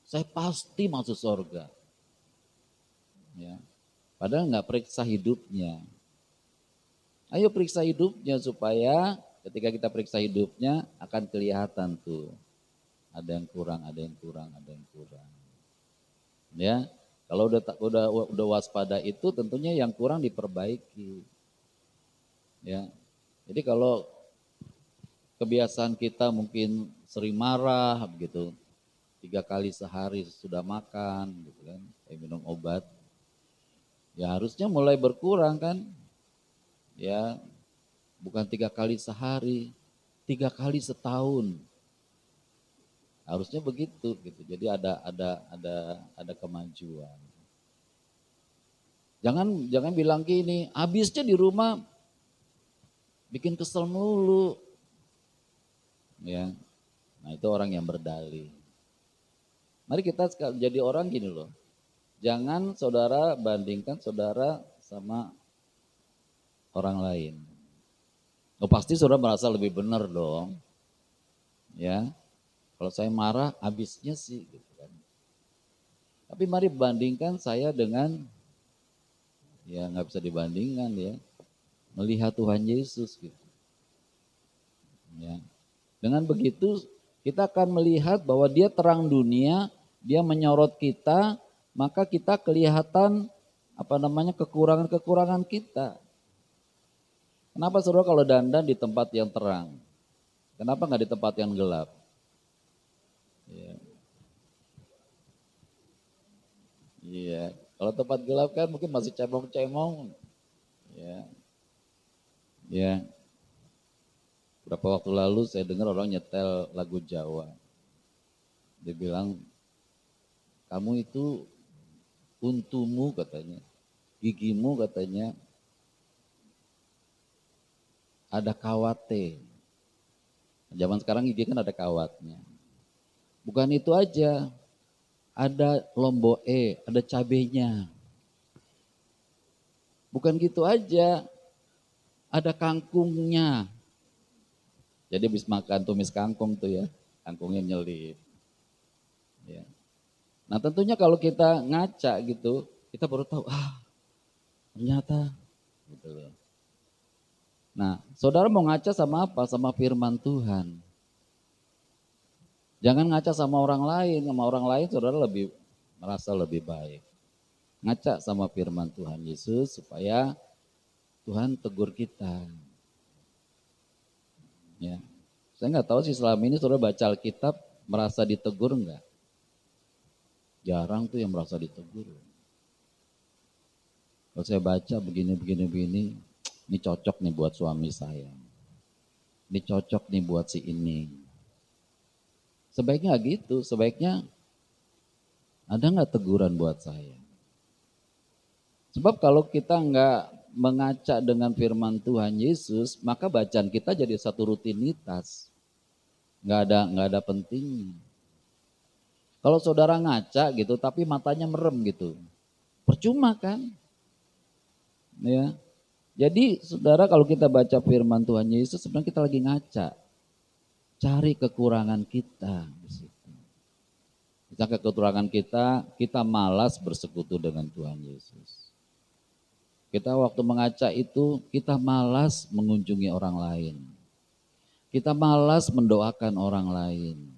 Saya pasti masuk surga. Ya. Padahal nggak periksa hidupnya. Ayo periksa hidupnya supaya ketika kita periksa hidupnya akan kelihatan tuh. Ada yang kurang, ada yang kurang, ada yang kurang. Ya, kalau udah waspada itu tentunya yang kurang diperbaiki. Ya, jadi kalau kebiasaan kita mungkin sering marah begitu, 3 kali sehari sudah makan, gitu kan, kayak minum obat, ya harusnya mulai berkurang kan, ya bukan 3 kali sehari, 3 kali setahun. Harusnya begitu gitu. Jadi ada kemajuan. Jangan bilang gini, habisnya di rumah bikin kesel melulu. Ya. Nah, itu orang yang berdalih. Mari kita jadi orang gini loh. Jangan saudara bandingkan saudara sama orang lain. Oh, pasti saudara merasa lebih benar dong. Ya. Kalau saya marah, habisnya sih gitu kan. Tapi mari bandingkan saya dengan, ya nggak bisa dibandingkan ya, melihat Tuhan Yesus gitu. Ya. Dengan begitu kita akan melihat bahwa Dia terang dunia, Dia menyorot kita, maka kita kelihatan kekurangan-kekurangan kita. Kenapa saudara kalau dandan di tempat yang terang? Kenapa nggak di tempat yang gelap? Ya. Iya, kalau tempat gelap kan mungkin masih cemong-cemong. Ya. Ya. Berapa waktu lalu saya dengar orang nyetel lagu Jawa. Dia bilang, kamu itu untumu katanya, gigimu katanya ada kawatnya. Zaman sekarang gigi kan ada kawatnya. Bukan itu aja, ada lomboe, ada cabenya. Bukan gitu aja, ada kangkungnya. Jadi habis makan tumis kangkung tuh ya, kangkungnya nyelip. Ya. Nah tentunya kalau kita ngaca gitu, kita baru tahu, ternyata gitu loh. Nah saudara mau ngaca sama apa? Sama firman Tuhan. Jangan ngaca sama orang lain saudara merasa lebih baik. Ngaca sama firman Tuhan Yesus supaya Tuhan tegur kita. Ya. Saya nggak tahu sih selama ini saudara baca Alkitab merasa ditegur enggak? Jarang tuh yang merasa ditegur. Kalau saya baca begini, ini cocok nih buat suami saya. Ini cocok nih buat si ini. Sebaiknya gitu, sebaiknya ada nggak teguran buat saya? Sebab kalau kita nggak mengaca dengan firman Tuhan Yesus, maka bacaan kita jadi satu rutinitas, nggak ada pentingnya. Kalau saudara ngaca gitu, tapi matanya merem gitu, percuma kan? Ya, jadi saudara kalau kita baca firman Tuhan Yesus, sebenarnya kita lagi ngaca. Cari kekurangan kita di situ. Misalnya kekurangan kita malas bersekutu dengan Tuhan Yesus. Kita waktu mengaca itu, kita malas mengunjungi orang lain. Kita malas mendoakan orang lain.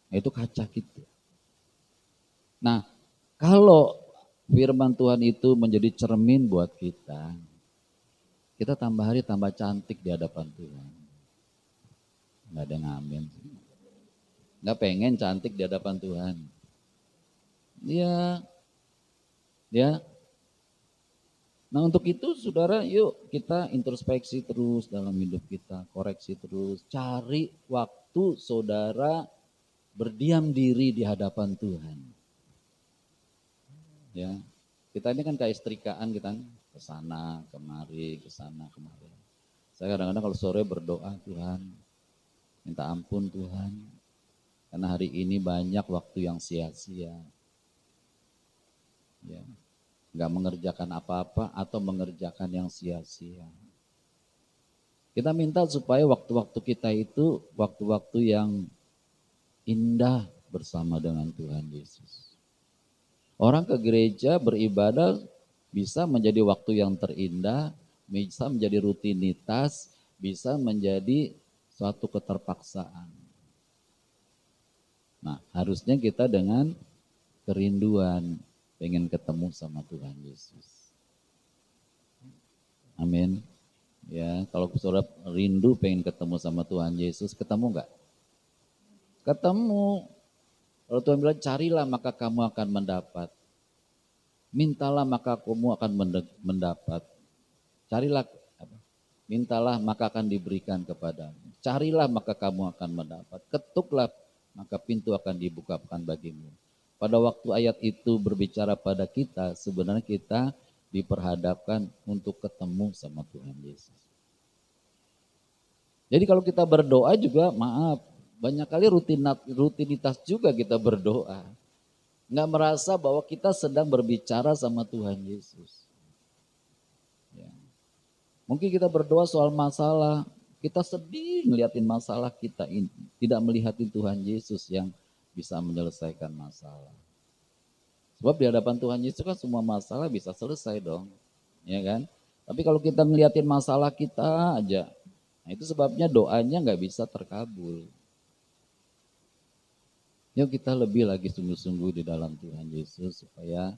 Nah, itu kaca kita. Nah, kalau firman Tuhan itu menjadi cermin buat kita tambah hari tambah cantik di hadapan Tuhan. Nggak ada yang ngamen. Nggak pengen cantik di hadapan Tuhan. Ya. Nah untuk itu saudara yuk kita introspeksi terus dalam hidup kita. Koreksi terus. Cari waktu saudara berdiam diri di hadapan Tuhan. Ya. Kita ini kan kayak istrikaan kita kesana kemari. Saya kadang-kadang kalau sore berdoa Tuhan. Minta ampun Tuhan, Karena hari ini banyak waktu yang sia-sia. Ya, nggak mengerjakan apa-apa atau mengerjakan yang sia-sia. Kita minta supaya waktu-waktu kita itu waktu-waktu yang indah bersama dengan Tuhan Yesus. Orang ke gereja beribadah bisa menjadi waktu yang terindah, bisa menjadi rutinitas, bisa menjadi suatu keterpaksaan. Nah, harusnya kita dengan kerinduan pengen ketemu sama Tuhan Yesus. Amin. Ya, kalau saudara rindu pengen ketemu sama Tuhan Yesus, ketemu enggak? Ketemu. Kalau Tuhan bilang carilah maka kamu akan mendapat. Mintalah maka kamu akan mendapat. Carilah, mintalah maka akan diberikan kepadamu. Carilah maka kamu akan mendapat. Ketuklah maka pintu akan dibukakan bagimu. Pada waktu ayat itu berbicara pada kita, sebenarnya kita diperhadapkan untuk ketemu sama Tuhan Yesus. Jadi kalau kita berdoa juga, maaf, banyak kali rutinitas juga kita berdoa. Nggak merasa bahwa kita sedang berbicara sama Tuhan Yesus. Ya. Mungkin kita berdoa soal masalah, kita sedih ngeliatin masalah kita ini, tidak melihatin Tuhan Yesus yang bisa menyelesaikan masalah. Sebab di hadapan Tuhan Yesus kan semua masalah bisa selesai dong, ya kan? Tapi kalau kita ngeliatin masalah kita aja, nah itu sebabnya doanya nggak bisa terkabul. Yuk kita lebih lagi sungguh-sungguh di dalam Tuhan Yesus supaya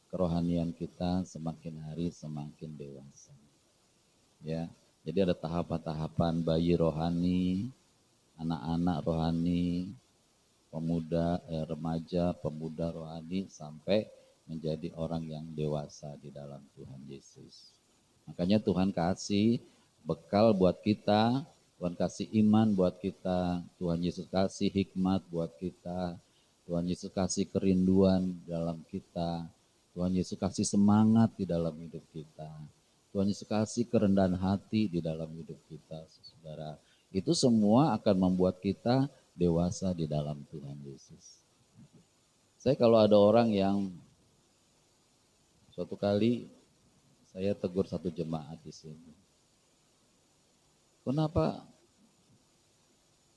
kerohanian kita semakin hari semakin dewasa. Ya, jadi ada tahapan-tahapan bayi rohani, anak-anak rohani, pemuda, remaja, pemuda rohani sampai menjadi orang yang dewasa di dalam Tuhan Yesus. Makanya Tuhan kasih bekal buat kita, Tuhan kasih iman buat kita, Tuhan Yesus kasih hikmat buat kita, Tuhan Yesus kasih kerinduan dalam kita, Tuhan Yesus kasih semangat di dalam hidup kita, Tuhan Yesus kasih kerendahan hati di dalam hidup kita, saudara. Itu semua akan membuat kita dewasa di dalam Tuhan Yesus. Saya kalau ada orang yang suatu kali saya tegur satu jemaat di sini. Kenapa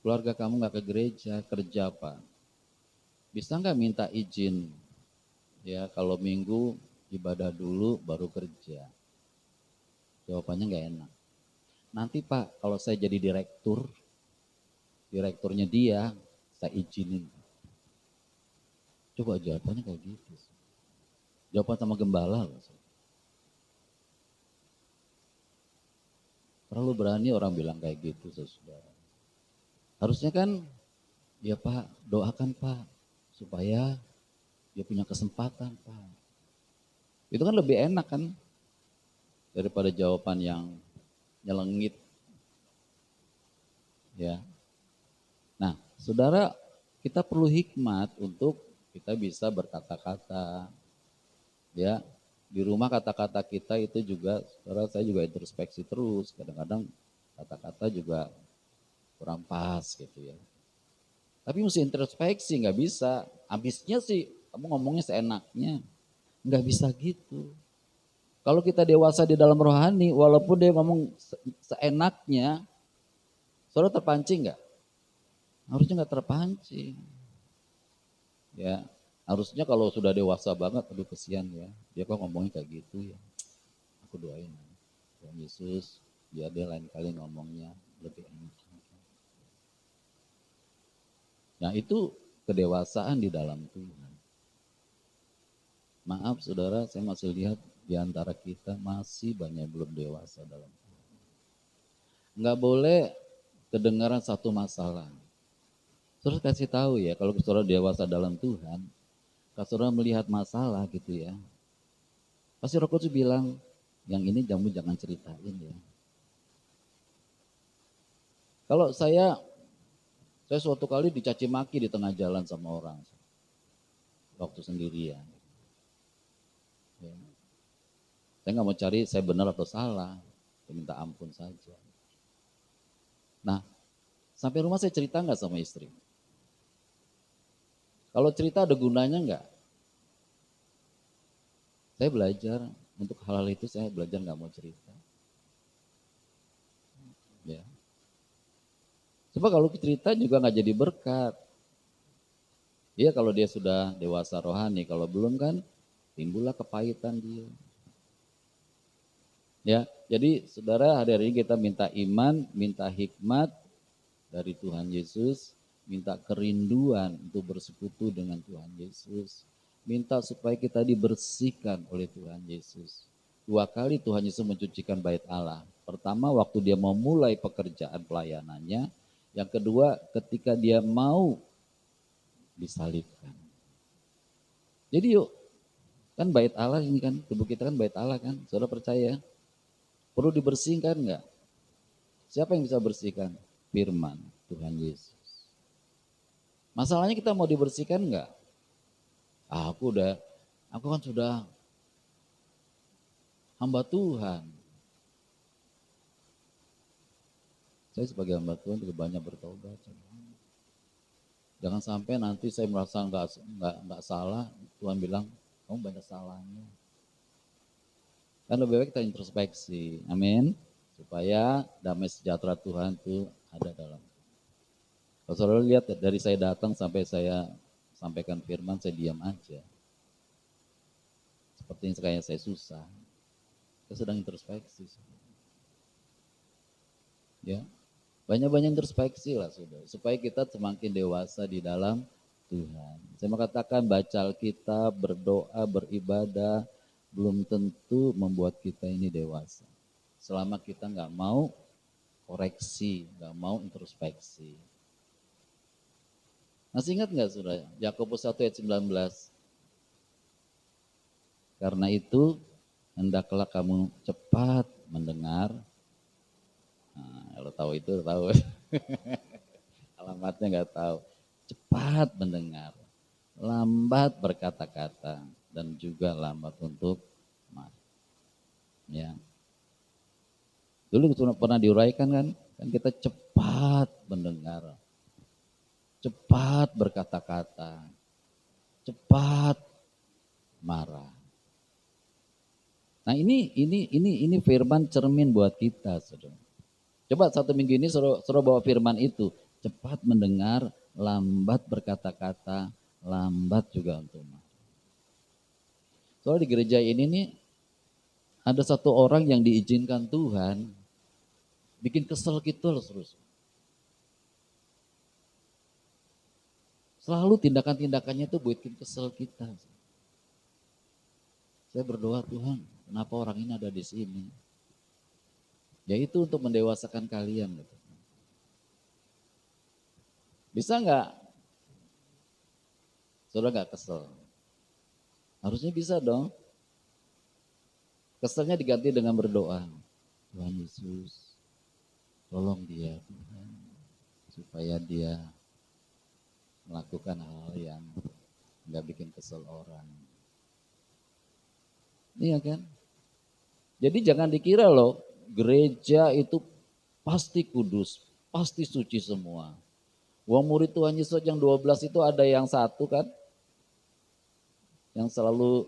keluarga kamu nggak ke gereja, kerja Pak? Bisa nggak minta izin? Ya kalau minggu ibadah dulu baru kerja. Jawabannya nggak enak. Nanti Pak kalau saya jadi direkturnya dia, saya izinin. Coba jawabannya kayak gitu. Jawaban sama gembala loh. Terlalu berani orang bilang kayak gitu, saudara. Harusnya kan, ya Pak, doakan Pak, supaya dia punya kesempatan Pak. Itu kan lebih enak kan, daripada jawaban yang nyelengit. Ya. Nah, saudara, kita perlu hikmat untuk kita bisa berkata-kata. Ya, di rumah kata-kata kita itu juga, saudara, saya juga introspeksi terus. Kadang-kadang kata-kata juga kurang pas gitu ya. Tapi mesti introspeksi, nggak bisa. Habisnya sih kamu ngomongnya seenaknya. Nggak bisa gitu. Kalau kita dewasa di dalam rohani, walaupun dia ngomong seenaknya, saudara terpancing nggak? Harusnya nggak terpancing. Ya, harusnya kalau sudah dewasa banget, aduh kesian ya. Dia kok ngomongnya kayak gitu ya. Aku doain. Tuhan Yesus, biar dia lain kali ngomongnya lebih enak. Nah itu kedewasaan di dalam Tuhan. Maaf saudara, saya masih lihat di antara kita masih banyak belum dewasa dalam Tuhan. Nggak boleh kedengaran satu masalah. Terus kasih tahu ya, kalau saudara dewasa dalam Tuhan, kalau saudara melihat masalah gitu ya, pasti Roh Kudus bilang, yang ini kamu jangan ceritain ya. Kalau saya suatu kali dicaci maki di tengah jalan sama orang, waktu sendirian. Ya. Saya nggak mau cari saya benar atau salah, saya minta ampun saja. Nah, sampai rumah saya cerita nggak sama istri? Kalau cerita ada gunanya enggak? Saya belajar untuk hal-hal itu, saya belajar nggak mau cerita. Ya. Coba kalau cerita juga nggak jadi berkat. Dia kalau dia sudah dewasa rohani, kalau belum kan timbullah kepahitan dia. Ya, jadi saudara hari ini kita minta iman, minta hikmat dari Tuhan Yesus, minta kerinduan untuk bersekutu dengan Tuhan Yesus, minta supaya kita dibersihkan oleh Tuhan Yesus. 2 kali Tuhan Yesus mencucikan bait Allah. Pertama waktu dia mau mulai pekerjaan pelayanannya, yang kedua ketika dia mau disalibkan. Jadi yuk, kan bait Allah ini kan, tubuh kita kan bait Allah kan, saudara percaya? Perlu dibersihkan enggak? Siapa yang bisa bersihkan? Firman Tuhan Yesus. Masalahnya kita mau dibersihkan enggak? Aku kan sudah hamba Tuhan. Saya sebagai hamba Tuhan juga banyak bertobat. Jangan sampai nanti saya merasa enggak salah, Tuhan bilang kamu banyak salahnya. Kan lebih baik kita introspeksi, amin. Supaya damai sejahtera Tuhan itu ada dalam. Kalau saudara lihat dari saya datang sampai saya sampaikan firman, saya diam aja. Sepertinya kayak saya susah. Saya sedang introspeksi. Ya, banyak-banyak introspeksi lah saudara, supaya kita semakin dewasa di dalam Tuhan. Saya mau katakan baca Alkitab, berdoa, beribadah, belum tentu membuat kita ini dewasa. Selama kita nggak mau koreksi, nggak mau introspeksi. Masih ingat nggak saudara? Yakobus 1 ayat 19. Karena itu hendaklah kamu cepat mendengar. Nah, kalau tahu itu tahu. Alamatnya nggak tahu. Cepat mendengar, lambat berkata-kata, dan juga lambat untuk marah. Ya. Dulu pernah diuraikan kan kita cepat mendengar, cepat berkata-kata, cepat marah. Nah ini firman cermin buat kita, saudara. Coba 1 minggu ini saudara bawa firman itu, cepat mendengar, lambat berkata-kata, lambat juga untuk marah. Soalnya di gereja ini nih ada satu orang yang diizinkan Tuhan bikin kesel gitu loh terus. Selalu tindakan-tindakannya itu bikin kesel kita. Saya berdoa, Tuhan, kenapa orang ini ada di sini? Yaitu untuk mendewasakan kalian. Gitu. Bisa nggak? Saudara nggak kesel? Harusnya bisa dong. Keselnya diganti dengan berdoa. Tuhan Yesus, tolong dia Tuhan, supaya dia melakukan hal yang nggak bikin kesel orang. Iya kan? Jadi jangan dikira loh, gereja itu pasti kudus, pasti suci semua. Wong murid Tuhan Yesus yang 12 itu ada yang satu kan, yang selalu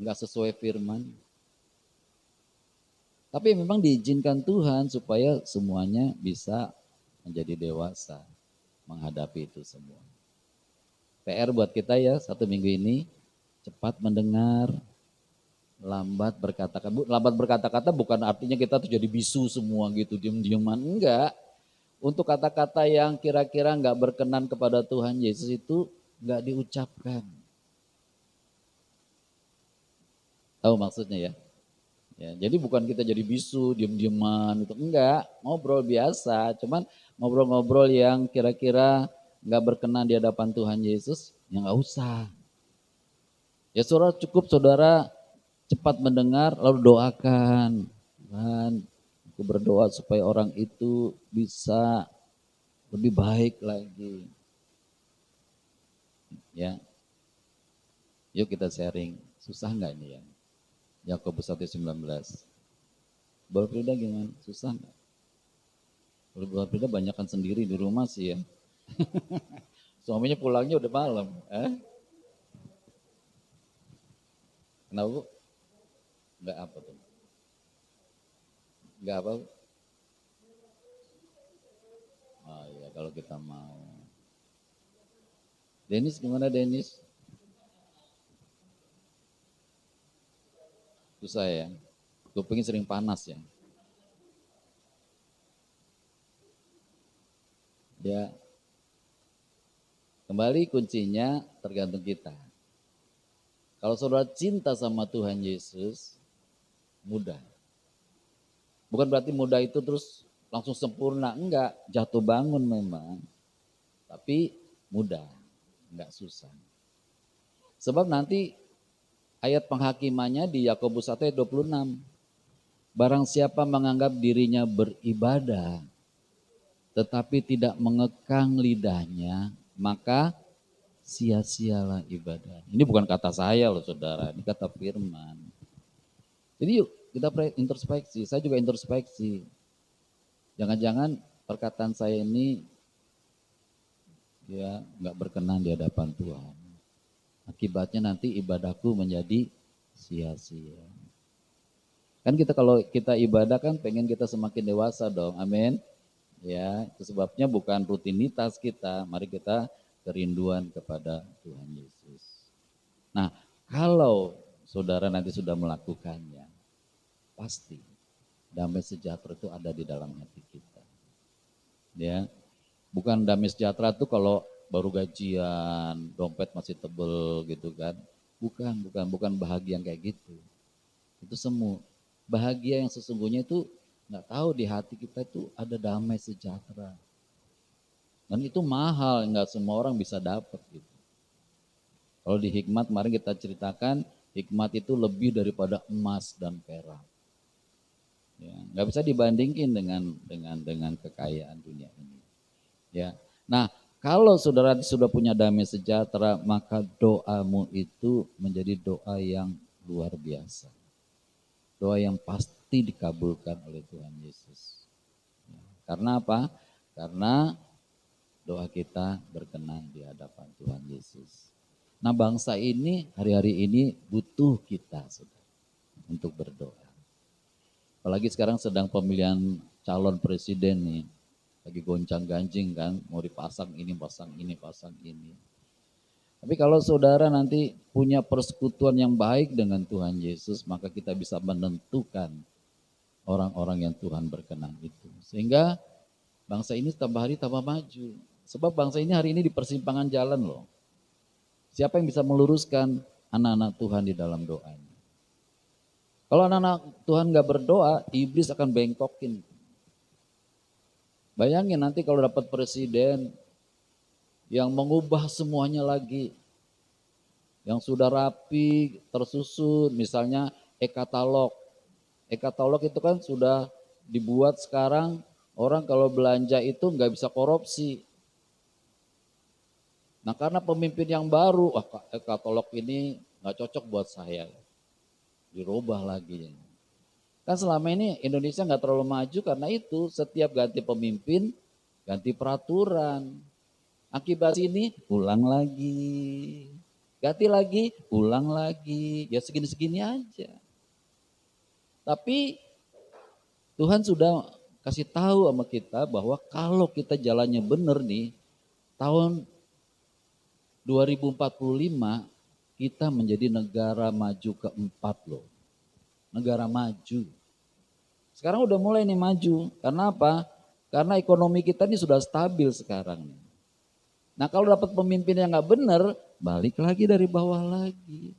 nggak sesuai firman. Tapi memang diizinkan Tuhan supaya semuanya bisa menjadi dewasa menghadapi itu semua. PR buat kita ya 1 minggu ini, cepat mendengar, lambat berkata-kata. Lambat berkata-kata bukan artinya kita tuh jadi bisu semua gitu, diem-dieman. Enggak. Untuk kata-kata yang kira-kira enggak berkenan kepada Tuhan Yesus itu enggak diucapkan. Tahu maksudnya ya? Ya, jadi bukan kita jadi bisu, diem-dieman itu. Enggak, ngobrol biasa. Cuman ngobrol-ngobrol yang kira-kira enggak berkenan di hadapan Tuhan Yesus, ya enggak usah. Ya saudara cukup saudara cepat mendengar lalu doakan. Tuhan, aku berdoa supaya orang itu bisa lebih baik lagi. Ya. Yuk kita sharing. Susah enggak ini ya? Yakobus 1:19. Berpindah gimana? Susah enggak? Kalau berpindah banyakkan sendiri di rumah sih ya. Suaminya pulangnya udah malam. Kenapa Bu? Enggak apa tuh? Enggak apa Bu? Oh iya, kalau kita mau. Denis gimana Denis? Susah ya? Kupingnya sering panas ya? Ya, kembali kuncinya tergantung kita. Kalau saudara cinta sama Tuhan Yesus, mudah. Bukan berarti mudah itu terus langsung sempurna, enggak. Jatuh bangun memang, tapi mudah, enggak susah. Sebab nanti ayat penghakimannya di Yakobus 1 ayat 26. Barang siapa menganggap dirinya beribadah, tetapi tidak mengekang lidahnya, maka sia-sialah ibadah. Ini bukan kata saya loh saudara, ini kata firman. Jadi yuk kita introspeksi, saya juga introspeksi. Jangan-jangan perkataan saya ini ya nggak berkenan di hadapan Tuhan. Akibatnya nanti ibadahku menjadi sia-sia. Kan kita kalau kita ibadah kan pengen kita semakin dewasa dong, amin. Ya, itu sebabnya bukan rutinitas kita, mari kita kerinduan kepada Tuhan Yesus. Nah, kalau saudara nanti sudah melakukannya, pasti damai sejahtera itu ada di dalam hati kita. Ya, bukan damai sejahtera itu kalau baru gajian, dompet masih tebel gitu kan. Bukan bahagia yang kayak gitu. Itu semu. Bahagia yang sesungguhnya itu nggak tahu di hati kita itu ada damai sejahtera. Dan itu mahal, nggak semua orang bisa dapat gitu. Kalau di hikmat kemarin kita ceritakan, hikmat itu lebih daripada emas dan perak. Ya, nggak bisa dibandingin dengan kekayaan dunia ini. Ya, nah kalau saudara sudah punya damai sejahtera, maka doamu itu menjadi doa yang luar biasa. Doa yang pasti dikabulkan oleh Tuhan Yesus. Karena apa? Karena doa kita berkenan di hadapan Tuhan Yesus. Nah bangsa ini hari-hari ini butuh kita saudara, untuk berdoa. Apalagi sekarang sedang pemilihan calon presiden nih. Lagi goncang ganjing kan, mau dipasang ini, pasang ini, pasang ini. Tapi kalau saudara nanti punya persekutuan yang baik dengan Tuhan Yesus, maka kita bisa menentukan orang-orang yang Tuhan berkenan itu. Sehingga bangsa ini tambah hari tambah maju. Sebab bangsa ini hari ini di persimpangan jalan loh. Siapa yang bisa meluruskan anak-anak Tuhan di dalam doanya? Kalau anak-anak Tuhan gak berdoa, iblis akan bengkokin. Bayangin nanti kalau dapat presiden yang mengubah semuanya lagi. Yang sudah rapi, tersusun, misalnya e-katalog. E-katalog itu kan sudah dibuat sekarang, orang kalau belanja itu nggak bisa korupsi. Nah karena pemimpin yang baru, e-katalog ini nggak cocok buat saya. Dirubah lagi. Kan selama ini Indonesia nggak terlalu maju karena itu setiap ganti pemimpin, ganti peraturan. Akibat ini ulang lagi, ganti lagi, ulang lagi, ya segini-segini aja. Tapi Tuhan sudah kasih tahu sama kita bahwa kalau kita jalannya benar nih, tahun 2045 kita menjadi negara maju keempat loh. Negara maju. Sekarang udah mulai nih maju, karena apa? Karena ekonomi kita ini sudah stabil sekarang nih. Nah kalau dapat pemimpin yang gak benar, balik lagi dari bawah lagi.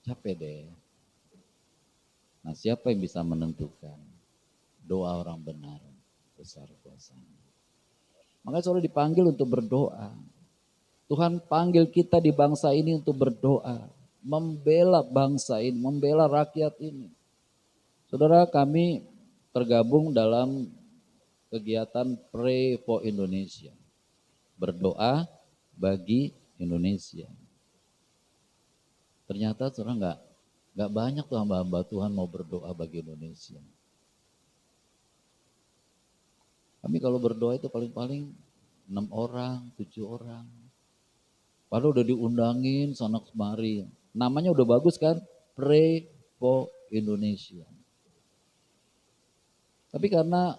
Capek deh. Nah siapa yang bisa menentukan? Doa orang benar, besar kuasanya. Makanya saudara dipanggil untuk berdoa. Tuhan panggil kita di bangsa ini untuk berdoa. Membela bangsa ini, membela rakyat ini. Saudara kami tergabung dalam kegiatan Pray for Indonesia. Berdoa bagi Indonesia. Ternyata saudara nggak banyak tuh hamba-hamba Tuhan mau berdoa bagi Indonesia. Kami kalau berdoa itu paling-paling 6 orang, 7 orang. Padahal udah diundangin sana kemari. Namanya udah bagus kan? Pray for Indonesia. Tapi karena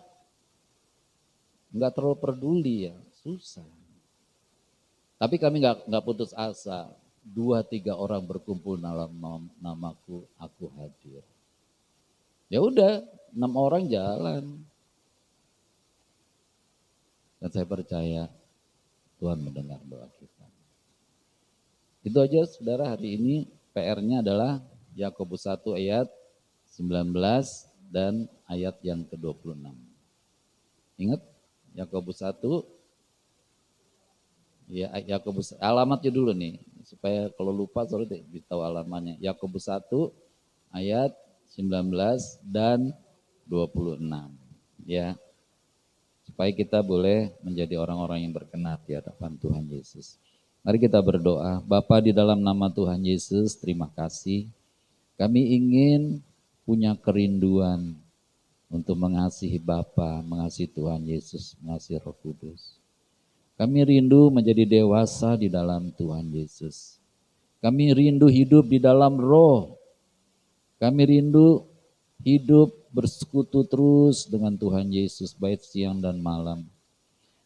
nggak terlalu peduli ya, susah. Tapi kami nggak putus asa. 2-3 orang berkumpul dalam namaku, aku hadir. Ya udah, 6 orang jalan. Dan saya percaya Tuhan mendengar doa kita. Itu aja saudara, hari ini PR-nya adalah Yakobus 1 ayat 19 dan ayat yang ke-26. Ingat Yakobus 1, ya Yakobus, alamatnya dulu nih, supaya kalau lupa sorry tahu alamatnya. Yakobus 1 ayat 19 dan 26. Ya. Supaya kita boleh menjadi orang-orang yang berkenan di hadapan Tuhan Yesus. Mari kita berdoa. Bapa, di dalam nama Tuhan Yesus, terima kasih. Kami ingin punya kerinduan untuk mengasihi Bapa, mengasihi Tuhan Yesus, mengasihi Roh Kudus. Kami rindu menjadi dewasa di dalam Tuhan Yesus. Kami rindu hidup di dalam Roh. Kami rindu hidup bersekutu terus dengan Tuhan Yesus baik siang dan malam.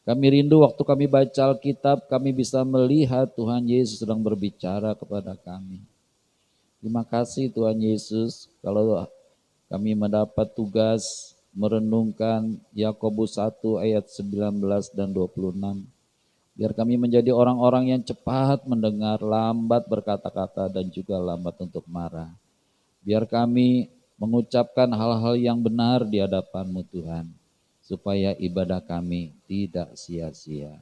Kami rindu waktu kami baca Alkitab, kami bisa melihat Tuhan Yesus sedang berbicara kepada kami. Terima kasih Tuhan Yesus, kalau kami mendapat tugas merenungkan Yakobus 1 ayat 19 dan 26. Biar kami menjadi orang-orang yang cepat mendengar, lambat berkata-kata dan juga lambat untuk marah. Biar kami mengucapkan hal-hal yang benar di hadapan-Mu Tuhan, supaya ibadah kami tidak sia-sia.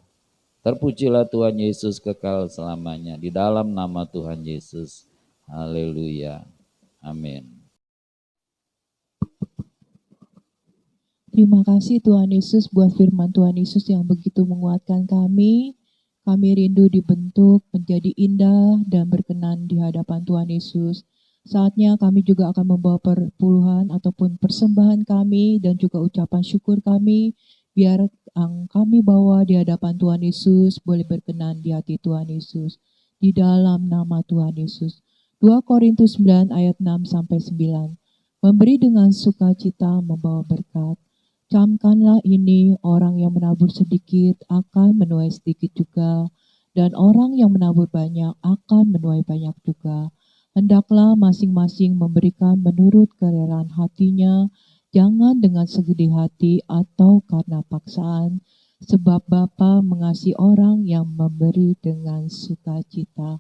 Terpujilah Tuhan Yesus kekal selamanya, di dalam nama Tuhan Yesus. Haleluya. Amin. Terima kasih Tuhan Yesus buat firman Tuhan Yesus yang begitu menguatkan kami. Kami rindu dibentuk menjadi indah dan berkenan di hadapan Tuhan Yesus. Saatnya kami juga akan membawa perpuluhan ataupun persembahan kami dan juga ucapan syukur kami. Biar yang kami bawa di hadapan Tuhan Yesus boleh berkenan di hati Tuhan Yesus. Di dalam nama Tuhan Yesus. 2 Korintus 9 ayat 6-9. Memberi dengan sukacita membawa berkat. Camkanlah ini, orang yang menabur sedikit akan menuai sedikit juga, dan orang yang menabur banyak akan menuai banyak juga. Hendaklah masing-masing memberikan menurut kerelaan hatinya, jangan dengan segedih hati atau karena paksaan, sebab Bapa mengasihi orang yang memberi dengan sukacita.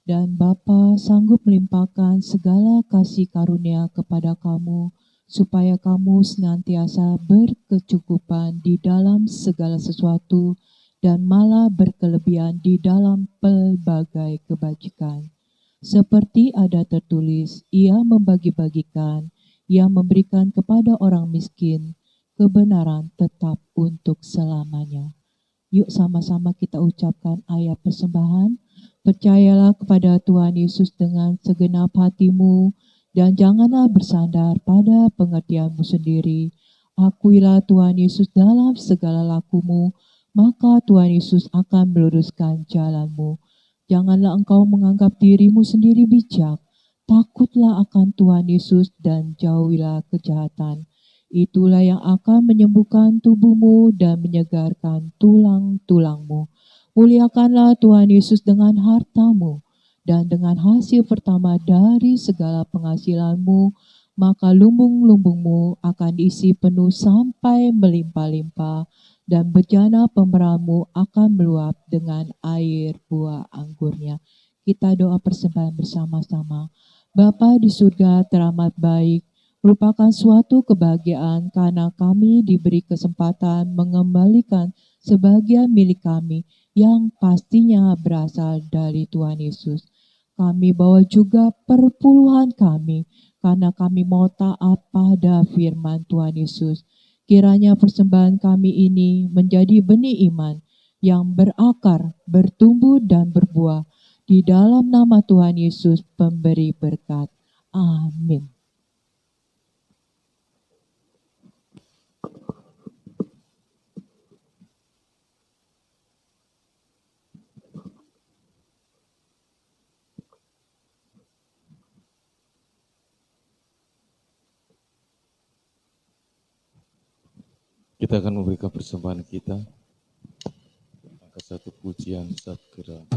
Dan Bapa sanggup melimpahkan segala kasih karunia kepada kamu, supaya kamu senantiasa berkecukupan di dalam segala sesuatu dan malah berkelebihan di dalam pelbagai kebajikan. Seperti ada tertulis, ia membagi-bagikan, ia memberikan kepada orang miskin, kebenaran tetap untuk selamanya. Yuk sama-sama kita ucapkan ayat persembahan. Percayalah kepada Tuhan Yesus dengan segenap hatimu, dan janganlah bersandar pada pengertianmu sendiri. Akuilah Tuhan Yesus dalam segala lakumu, maka Tuhan Yesus akan meluruskan jalanmu. Janganlah engkau menganggap dirimu sendiri bijak. Takutlah akan Tuhan Yesus dan jauhilah kejahatan. Itulah yang akan menyembuhkan tubuhmu dan menyegarkan tulang-tulangmu. Muliakanlah Tuhan Yesus dengan hartamu dan dengan hasil pertama dari segala penghasilanmu, maka lumbung-lumbungmu akan diisi penuh sampai melimpah-limpah, dan bejana pemeramu akan meluap dengan air buah anggurnya. Kita doa persembahan bersama-sama. Bapa di surga teramat baik, merupakan suatu kebahagiaan karena kami diberi kesempatan mengembalikan sebagian milik kami yang pastinya berasal dari Tuhan Yesus. Kami bawa juga perpuluhan kami, karena kami mau taat pada firman Tuhan Yesus. Kiranya persembahan kami ini menjadi benih iman yang berakar, bertumbuh dan berbuah. Di dalam nama Tuhan Yesus pemberi berkat. Amin. Kita akan memberikan persembahan kita. Angkat satu pujian saat gerak.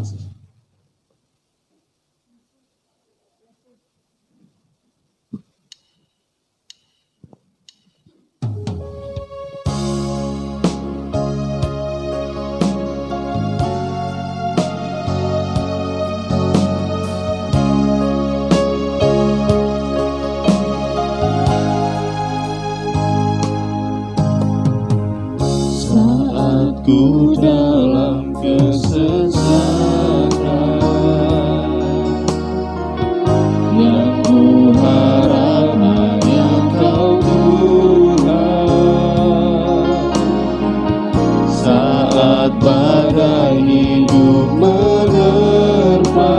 Ku dalam kesesakan, yang ku harap hanya Kau Tuhan. Saat badai hidup menerpa,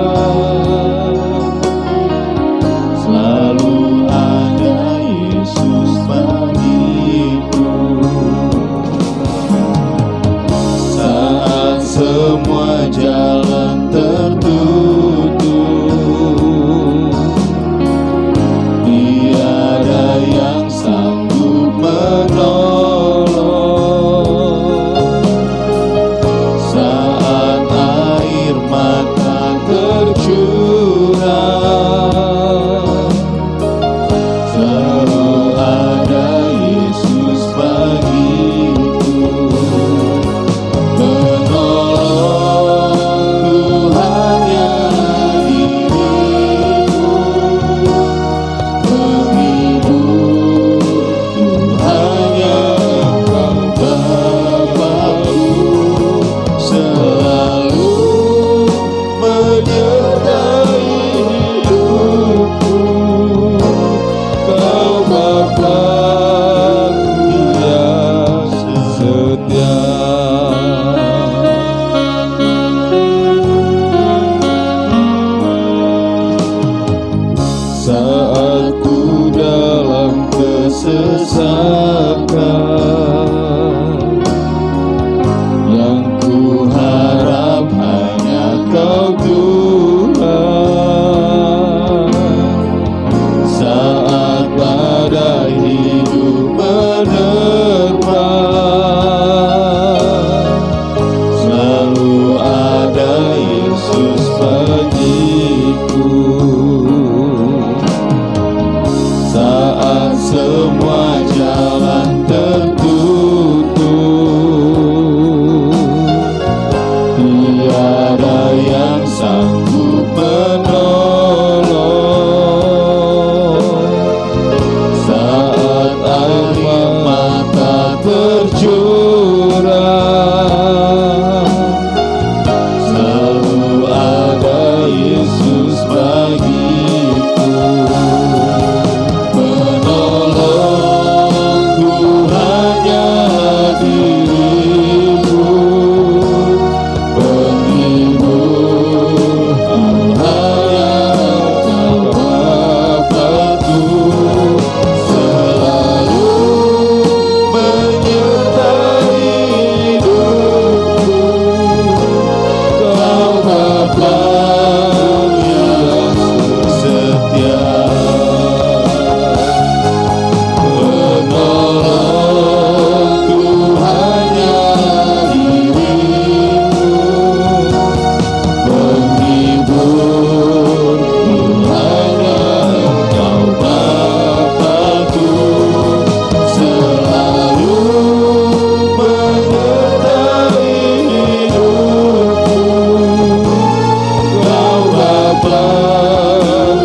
selalu ada Yesus bagiku. Semua jalan tertutup, tiada yang sanggup menolong. Saat air mata tercurah, selalu ada Yesus bagiku. Saat ku dalam kesesakan, yang ku harap hanya Kau Tuhan. Saat badai hidup menerpa, selalu ada Yesus bagiku. Saat semua jalan tertutup, tiada yang sanggup menolong. Saat air mata tercurah, selalu ada Yesus bagiku. Menolongku hanya dirimu, penghibur hanya Kau Bapakku. Selalu menyertai hidupku, Kau Bapa yang setia. Menolongku hanya dirimu, penghiburku hanya Engkau Bapakku. Selalu menyertai hidupku, Kau Bapa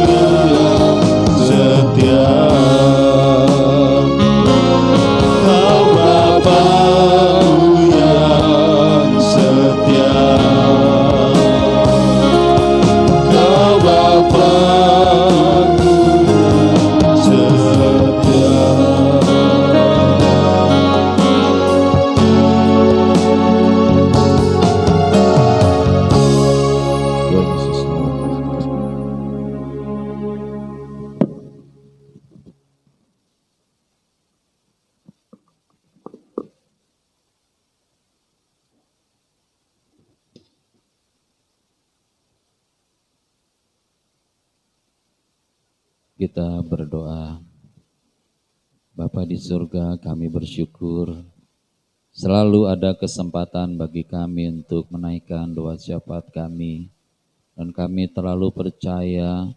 yang setia. Kau Bapakku yang setia, Kau Bapakku yang setia. Tuhan Yesus selamat. Kita berdoa. Bapa di surga, kami bersyukur Selalu ada kesempatan bagi kami untuk menaikkan doa syafaat kami. Dan kami terlalu percaya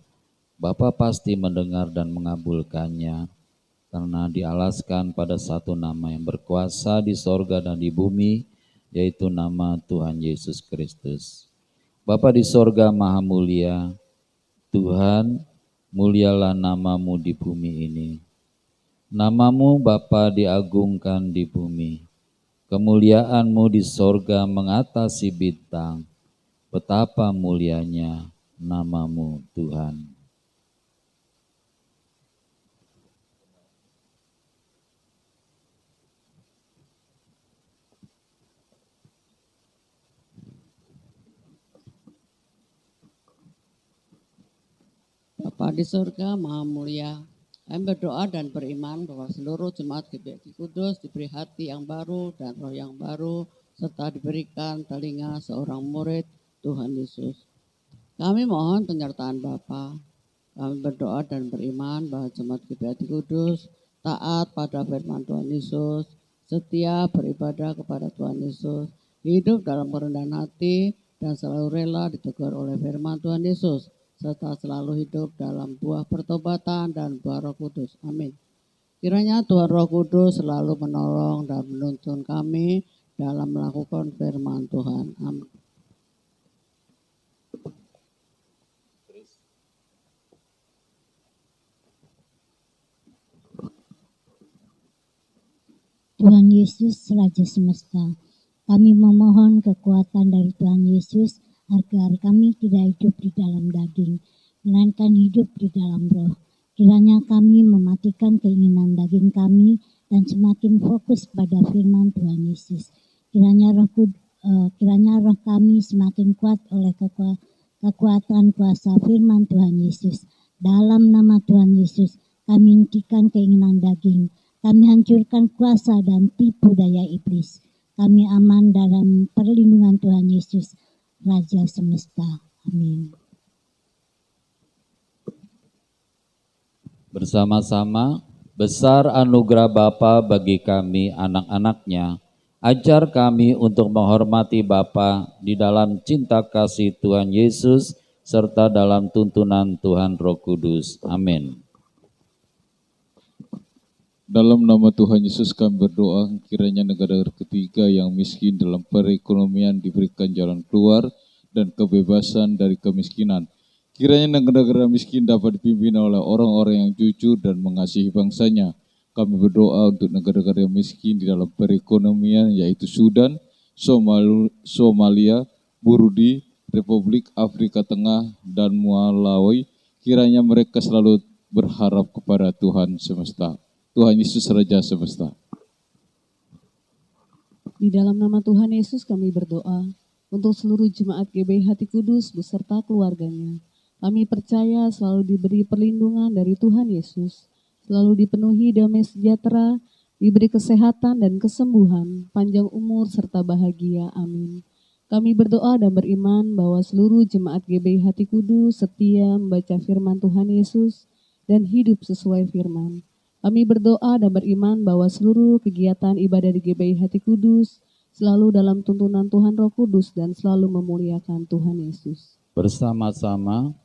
Bapa pasti mendengar dan mengabulkannya. Karena dialaskan pada satu nama yang berkuasa di sorga dan di bumi, yaitu nama Tuhan Yesus Kristus. Bapa di sorga maha mulia, Tuhan, mulialah namamu di bumi ini. Namamu Bapa diagungkan di bumi. Kemuliaanmu di sorga mengatasi bintang. Betapa mulianya namamu Tuhan. Bapa di surga maha mulia, kami berdoa dan beriman bahwa seluruh jemaat GBI Kudus diberi hati yang baru dan roh yang baru, serta diberikan telinga seorang murid Tuhan Yesus. Kami mohon penyertaan Bapa. Kami berdoa dan beriman bahwa jemaat GBI Kudus taat pada firman Tuhan Yesus, setia beribadah kepada Tuhan Yesus, hidup dalam kerendahan hati, dan selalu rela ditegur oleh firman Tuhan Yesus, serta selalu hidup dalam buah pertobatan dan buah Roh Kudus. Amin. Kiranya Tuhan Roh Kudus selalu menolong dan menuntun kami dalam melakukan firman Tuhan. Amin. Tuhan Yesus, Raja Semesta, kami memohon kekuatan dari Tuhan Yesus agar kami tidak hidup di dalam daging, melainkan hidup di dalam roh. Kiranya kami mematikan keinginan daging kami dan semakin fokus pada firman Tuhan Yesus. Kiranya roh kami semakin kuat oleh kekuatan kuasa firman Tuhan Yesus. Dalam nama Tuhan Yesus, kami hentikan keinginan daging. Kami hancurkan kuasa dan tipu daya iblis. Kami aman dalam perlindungan Tuhan Yesus, Raja Semesta. Amin. Bersama-sama, besar anugerah Bapa bagi kami anak-anaknya. Ajar kami untuk menghormati Bapa di dalam cinta kasih Tuhan Yesus, serta dalam tuntunan Tuhan Roh Kudus. Amin. Dalam nama Tuhan Yesus kami berdoa, kiranya negara ketiga yang miskin dalam perekonomian diberikan jalan keluar dan kebebasan dari kemiskinan. Kiranya negara-negara miskin dapat dipimpin oleh orang-orang yang jujur dan mengasihi bangsanya. Kami berdoa untuk negara-negara miskin di dalam perekonomian, yaitu Sudan, Somalia, Burundi, Republik Afrika Tengah, dan Malawi. Kiranya mereka selalu berharap kepada Tuhan semesta. Tuhan Yesus Raja Semesta. Di dalam nama Tuhan Yesus kami berdoa untuk seluruh jemaat GBI Hati Kudus beserta keluarganya. Kami percaya selalu diberi perlindungan dari Tuhan Yesus, selalu dipenuhi damai sejahtera, diberi kesehatan dan kesembuhan, panjang umur serta bahagia. Amin. Kami berdoa dan beriman bahwa seluruh jemaat GBI Hati Kudus setia membaca firman Tuhan Yesus dan hidup sesuai firman. Kami berdoa dan beriman bahwa seluruh kegiatan ibadah di GBI Hati Kudus selalu dalam tuntunan Tuhan Roh Kudus dan selalu memuliakan Tuhan Yesus. Bersama-sama,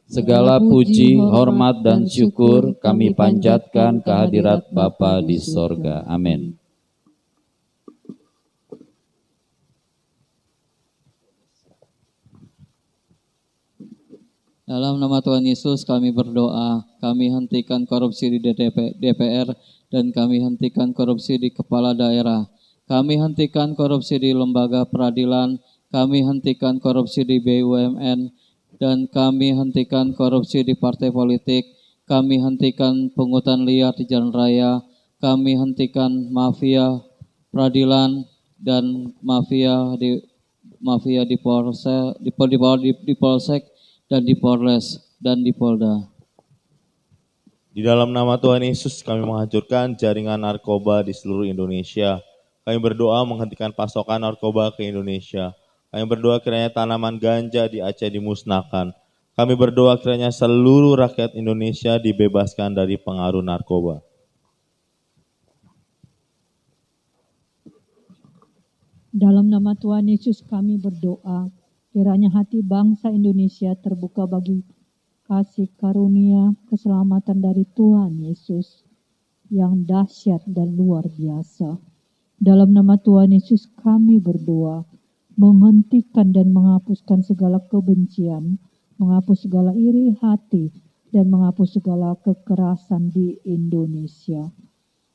segala puji, hormat, dan syukur kami panjatkan kehadirat Bapa di sorga. Amin. Dalam nama Tuhan Yesus kami berdoa, kami hentikan korupsi di DPR dan kami hentikan korupsi di kepala daerah. Kami hentikan korupsi di lembaga peradilan, kami hentikan korupsi di BUMN, dan kami hentikan korupsi di partai politik. Kami hentikan pungutan liar di jalan raya, kami hentikan mafia peradilan dan mafia di Polsek dan di Polres dan di Polda. Di dalam nama Tuhan Yesus kami menghancurkan jaringan narkoba di seluruh Indonesia. Kami berdoa menghentikan pasokan narkoba ke Indonesia. Kami berdoa kiranya tanaman ganja di Aceh dimusnahkan. Kami berdoa kiranya seluruh rakyat Indonesia dibebaskan dari pengaruh narkoba. Dalam nama Tuhan Yesus kami berdoa, kiranya hati bangsa Indonesia terbuka bagi kasih karunia keselamatan dari Tuhan Yesus yang dahsyat dan luar biasa. Dalam nama Tuhan Yesus kami berdoa, menghentikan dan menghapuskan segala kebencian, menghapus segala iri hati, dan menghapus segala kekerasan di Indonesia.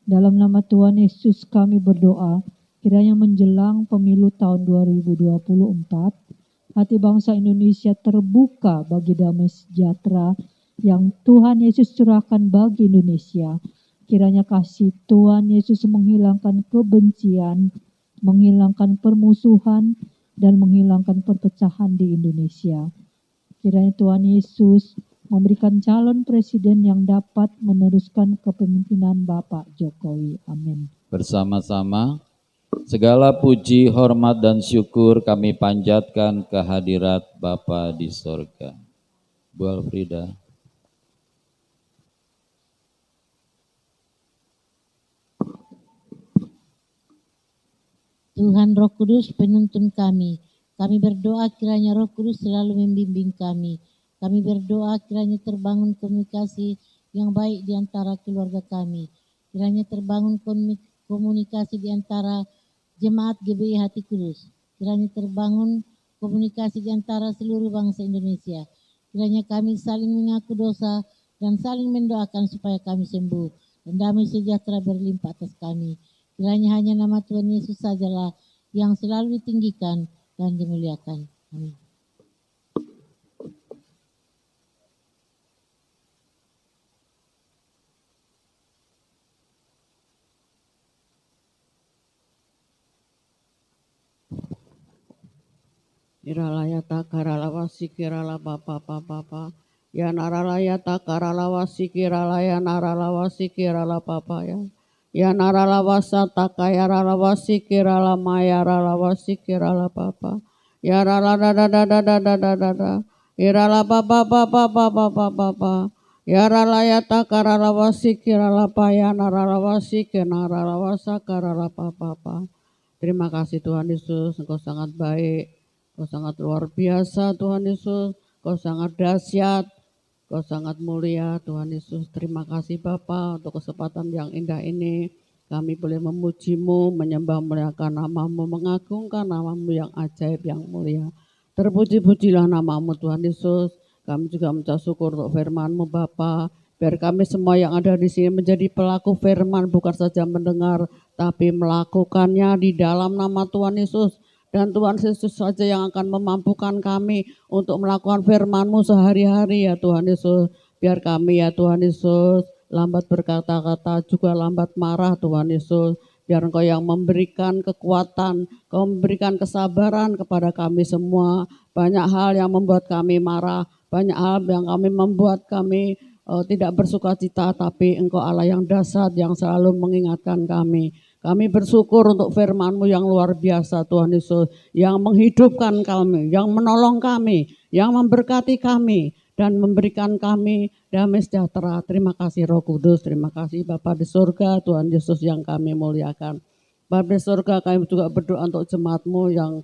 Dalam nama Tuhan Yesus kami berdoa, kiranya menjelang pemilu tahun 2024, hati bangsa Indonesia terbuka bagi damai sejahtera yang Tuhan Yesus curahkan bagi Indonesia. Kiranya kasih Tuhan Yesus menghilangkan kebencian, menghilangkan permusuhan, dan menghilangkan perpecahan di Indonesia. Kiranya Tuhan Yesus memberikan calon presiden yang dapat meneruskan kepemimpinan Bapak Jokowi. Amin. Bersama-sama, segala puji, hormat, dan syukur kami panjatkan kehadirat Bapa di sorga. Bu Alfrida. Tuhan Roh Kudus penuntun kami. Kami berdoa kiranya Roh Kudus selalu membimbing kami. Kami berdoa kiranya terbangun komunikasi yang baik di antara keluarga kami. Kiranya terbangun komunikasi di antara jemaat GBI Hati Kudus. Kiranya terbangun komunikasi di antara seluruh bangsa Indonesia. Kiranya kami saling mengaku dosa dan saling mendoakan supaya kami sembuh. Dan damai sejahtera berlimpah atas kami. Kiranya hanya nama Tuhan Yesus sajalah yang selalu ditinggikan dan dimuliakan. Amin. Iralaya takaralawasi kirala papa papa ya naralaya takaralawasi kiralaya naralawasi kirala papa ya naralawasa takaya ralawasi kirala maya ralawasi kirala papa ya rala da irala papa ya ralaya takaralawasi kirala paya naralawasi kenaralawasa karala papa. Terima kasih Tuhan Yesus, Engkau sangat baik. Kau sangat luar biasa Tuhan Yesus, Kau sangat dahsyat, Kau sangat mulia Tuhan Yesus. Terima kasih Bapa untuk kesempatan yang indah ini. Kami boleh memuji-Mu, menyembah muliakan nama-Mu, mengagungkan nama-Mu yang ajaib, yang mulia. Terpuji-pujilah nama-Mu Tuhan Yesus. Kami juga mengucap syukur untuk firman-Mu Bapa. Biar kami semua yang ada di sini menjadi pelaku firman, bukan saja mendengar, tapi melakukannya di dalam nama Tuhan Yesus. Dan Tuhan Yesus saja yang akan memampukan kami untuk melakukan firman-Mu sehari-hari ya Tuhan Yesus. Biar kami ya Tuhan Yesus lambat berkata-kata, juga lambat marah Tuhan Yesus. Biar Engkau yang memberikan kekuatan, Engkau memberikan kesabaran kepada kami semua. Banyak hal yang membuat kami marah, banyak hal yang membuat kami tidak bersuka cita, tapi Engkau Allah yang dahsyat yang selalu mengingatkan kami. Kami bersyukur untuk firman-Mu yang luar biasa Tuhan Yesus, yang menghidupkan kami, yang menolong kami, yang memberkati kami, dan memberikan kami damai sejahtera. Terima kasih Roh Kudus, terima kasih Bapa di surga, Tuhan Yesus yang kami muliakan. Bapa di surga, kami juga berdoa untuk jemaat-Mu yang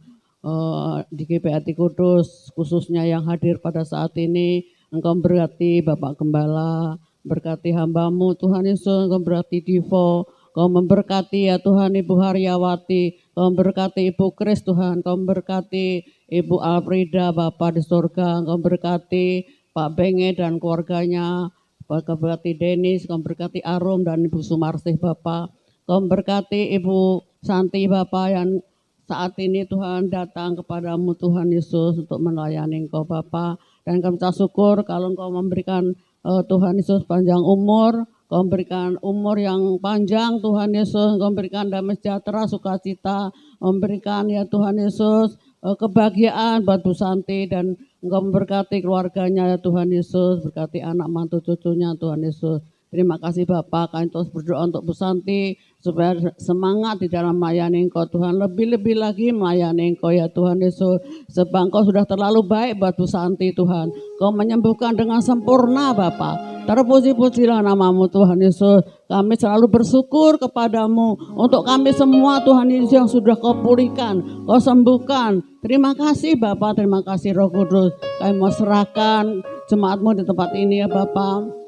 di GBI Hati Kudus, khususnya yang hadir pada saat ini. Engkau berkati Bapak Gembala, berkati hamba-Mu Tuhan Yesus, Engkau berkati Divo, Kau memberkati ya Tuhan Ibu Haryawati, Kau memberkati Ibu Kris Tuhan, Kau memberkati Ibu Alfrida Bapa di surga, Kau memberkati Pak Benge dan keluarganya, Kau memberkati Denis, Kau memberkati Arum dan Ibu Sumarsih Bapa, Kau memberkati Ibu Santi Bapa yang saat ini Tuhan datang kepadamu Tuhan Yesus untuk melayani Engkau Bapa. Dan kami syukur kalau Engkau memberikan Tuhan Yesus panjang umur, Kau memberikan umur yang panjang Tuhan Yesus, Kau memberikan damai sejahtera, sukacita, memberikan ya Tuhan Yesus kebahagiaan buat Bu Santi dan Engkau memberkati keluarganya ya Tuhan Yesus, berkati anak mantu cucunya Tuhan Yesus. Terima kasih Bapak, kami terus berdoa untuk Bu Santi supaya semangat di dalam melayani Engkau Tuhan, lebih-lebih lagi melayani Engkau ya Tuhan Yesus. Sebab Engkau sudah terlalu baik buat Bu Santi Tuhan, Kau menyembuhkan dengan sempurna Bapak. Terpuji-pujilah namamu Tuhan Yesus. Kami selalu bersyukur kepadamu untuk kami semua Tuhan Yesus yang sudah Kau pulihkan, Kau sembuhkan. Terima kasih Bapak, terima kasih Roh Kudus. Kami mau serahkan jemaatmu di tempat ini ya Bapak.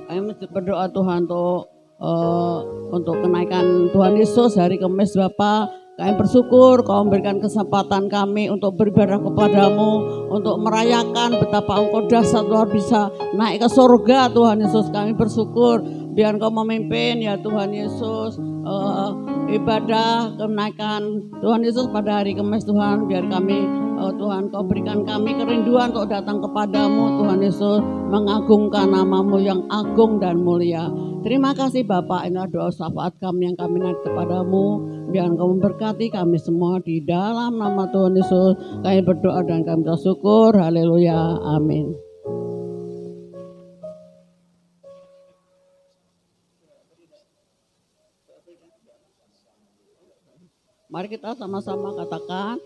Kami berdoa Tuhan untuk kenaikan Tuhan Yesus hari Kamis Bapak. Kami bersyukur Kau memberikan kesempatan kami untuk beribadah kepadamu, untuk merayakan betapa Engkau dahsyat luar bisa naik ke surga Tuhan Yesus. Kami bersyukur biar Kau memimpin ya Tuhan Yesus ibadah kenaikan Tuhan Yesus pada hari Kamis Tuhan. Biar kami Tuhan Kau berikan kami kerinduan untuk datang kepadamu Tuhan Yesus, mengagungkan namamu yang agung dan mulia. Terima kasih Bapak, inilah doa syafaat kami yang kami naik kepadamu. Biar Engkau memberkati kami semua di dalam nama Tuhan Yesus. Kami berdoa dan kami bersyukur. Haleluya. Amin. Mari kita sama-sama katakan,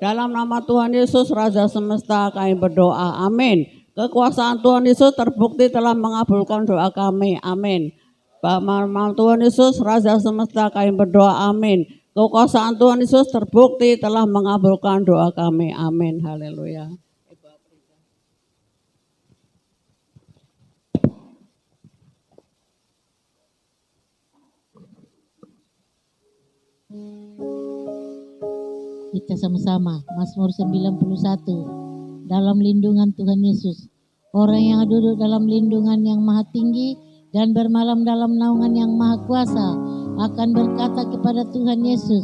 dalam nama Tuhan Yesus Raja Semesta kami berdoa, amin. Kekuasaan Tuhan Yesus terbukti telah mengabulkan doa kami, amin. Nama Tuhan Yesus Raja Semesta kami berdoa, amin. Kekuasaan Tuhan Yesus terbukti telah mengabulkan doa kami, amin. Haleluya. Kita sama-sama Mazmur 91 dalam lindungan Tuhan Yesus. Orang yang duduk dalam lindungan yang maha tinggi dan bermalam dalam naungan yang maha kuasa akan berkata kepada Tuhan Yesus,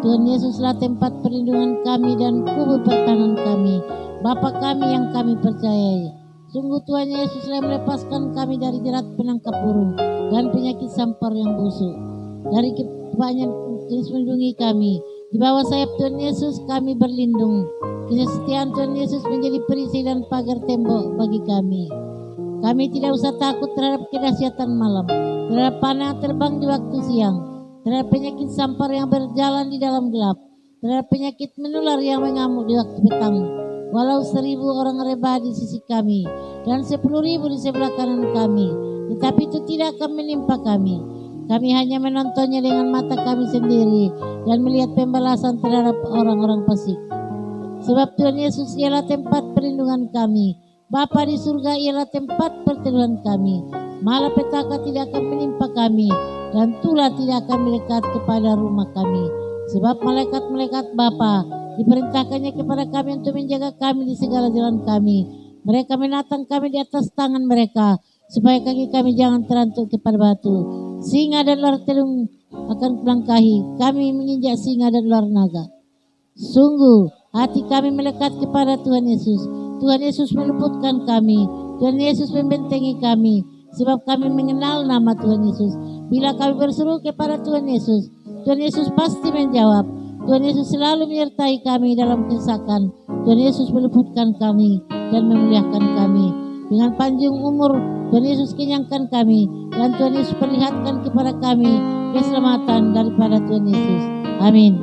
Tuhan Yesuslah tempat perlindungan kami dan kubu pertahanan kami, Bapa kami yang kami percayai. Sungguh Tuhan Yesuslah melepaskan kami dari jerat penangkap burung dan penyakit sampar yang busuk. Dari kebanyakan Yesus melindungi kami. Di bawah sayap Tuhan Yesus kami berlindung. Kesetiaan Tuhan Yesus menjadi perisai dan pagar tembok bagi kami. Kami tidak usah takut terhadap kedahsyatan malam, terhadap panah yang terbang di waktu siang, terhadap penyakit sampar yang berjalan di dalam gelap, terhadap penyakit menular yang mengamuk di waktu petang. Walau 1.000 orang rebah di sisi kami dan 10.000 di sebelah kanan kami, tetapi itu tidak akan menimpa kami. Kami hanya menontonnya dengan mata kami sendiri dan melihat pembalasan terhadap orang-orang fasik. Sebab Tuhan Yesus ialah tempat perlindungan kami. Bapa di surga ialah tempat perlindungan kami. Malapetaka tidak akan menimpa kami dan tulah tidak akan melekat kepada rumah kami. Sebab malaikat-malaikat Bapa diperintahkannya kepada kami untuk menjaga kami di segala jalan kami. Mereka menatang kami di atas tangan mereka, supaya kaki kami jangan terantuk kepada batu. Singa dan ular telung akan melangkahi, kami menginjak singa dan ular naga. Sungguh hati kami melekat kepada Tuhan Yesus. Tuhan Yesus meluputkan kami, Tuhan Yesus membentengi kami, sebab kami mengenal nama Tuhan Yesus. Bila kami berseru kepada Tuhan Yesus, Tuhan Yesus pasti menjawab. Tuhan Yesus selalu menyertai kami dalam kesesakan. Tuhan Yesus meluputkan kami dan memuliakan kami. Dengan panjang umur Tuhan Yesus kenyangkan kami, dan Tuhan Yesus perlihatkan kepada kami keselamatan daripada Tuhan Yesus. Amin.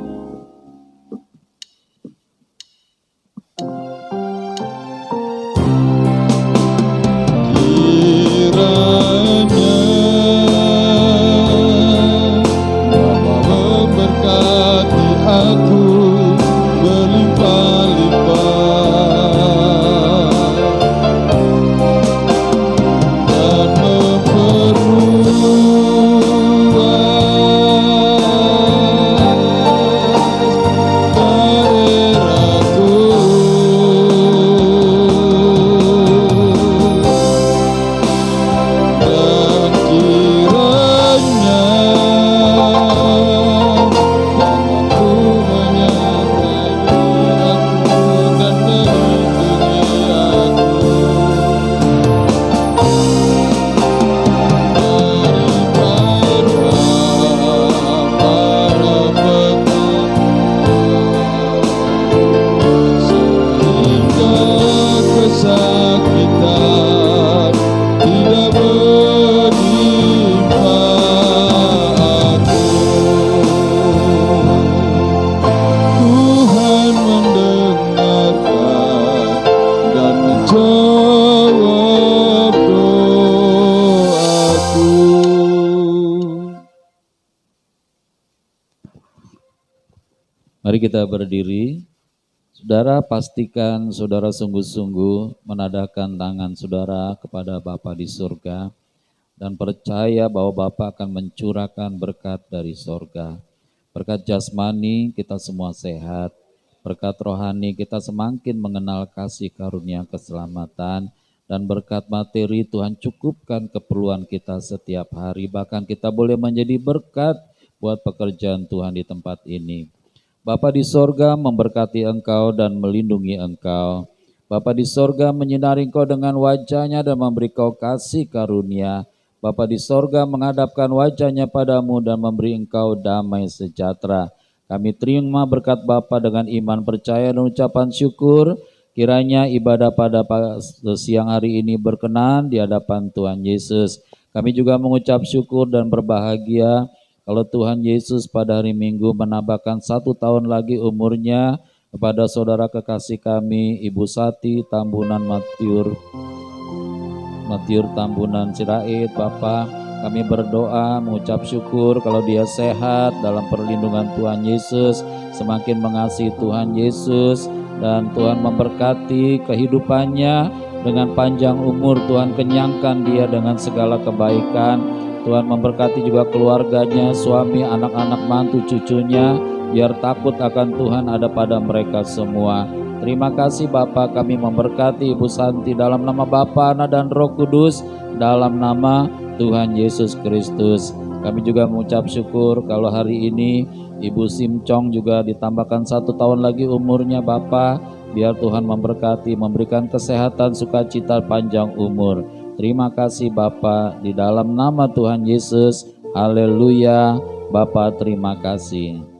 Memberkati aku berlimpah-limpah. Kesakitan tidak berdiri. Mari kita berdiri. Saudara, pastikan saudara sungguh-sungguh menadahkan tangan saudara kepada Bapa di surga dan percaya bahwa Bapa akan mencurahkan berkat dari surga. Berkat jasmani kita semua sehat, berkat rohani kita semakin mengenal kasih karunia keselamatan, dan berkat materi Tuhan cukupkan keperluan kita setiap hari. Bahkan kita boleh menjadi berkat buat pekerjaan Tuhan di tempat ini. Bapa di sorga memberkati engkau dan melindungi engkau. Bapa di sorga menyinari engkau dengan wajahnya dan memberi kau kasih karunia. Bapa di sorga menghadapkan wajahnya padamu dan memberi engkau damai sejahtera. Kami terima berkat Bapa dengan iman percaya dan ucapan syukur. Kiranya ibadah pada siang hari ini berkenan di hadapan Tuhan Yesus. Kami juga mengucap syukur dan berbahagia kalau Tuhan Yesus pada hari Minggu menambahkan 1 tahun lagi umurnya kepada saudara kekasih kami, Ibu Sati Tambunan Matiur Tambunan Sirait. Bapa, kami berdoa mengucap syukur kalau dia sehat dalam perlindungan Tuhan Yesus, semakin mengasihi Tuhan Yesus, dan Tuhan memberkati kehidupannya dengan panjang umur. Tuhan kenyangkan dia dengan segala kebaikan. Tuhan memberkati juga keluarganya, suami, anak-anak, mantu, cucunya, biar takut akan Tuhan ada pada mereka semua. Terima kasih Bapa, kami memberkati Ibu Santi dalam nama Bapa, Anak dan Roh Kudus, dalam nama Tuhan Yesus Kristus. Kami juga mengucap syukur kalau hari ini Ibu Simcong juga ditambahkan 1 tahun lagi umurnya Bapa, biar Tuhan memberkati, memberikan kesehatan, sukacita, panjang umur. Terima kasih Bapa, di dalam nama Tuhan Yesus. Haleluya. Bapa, terima kasih.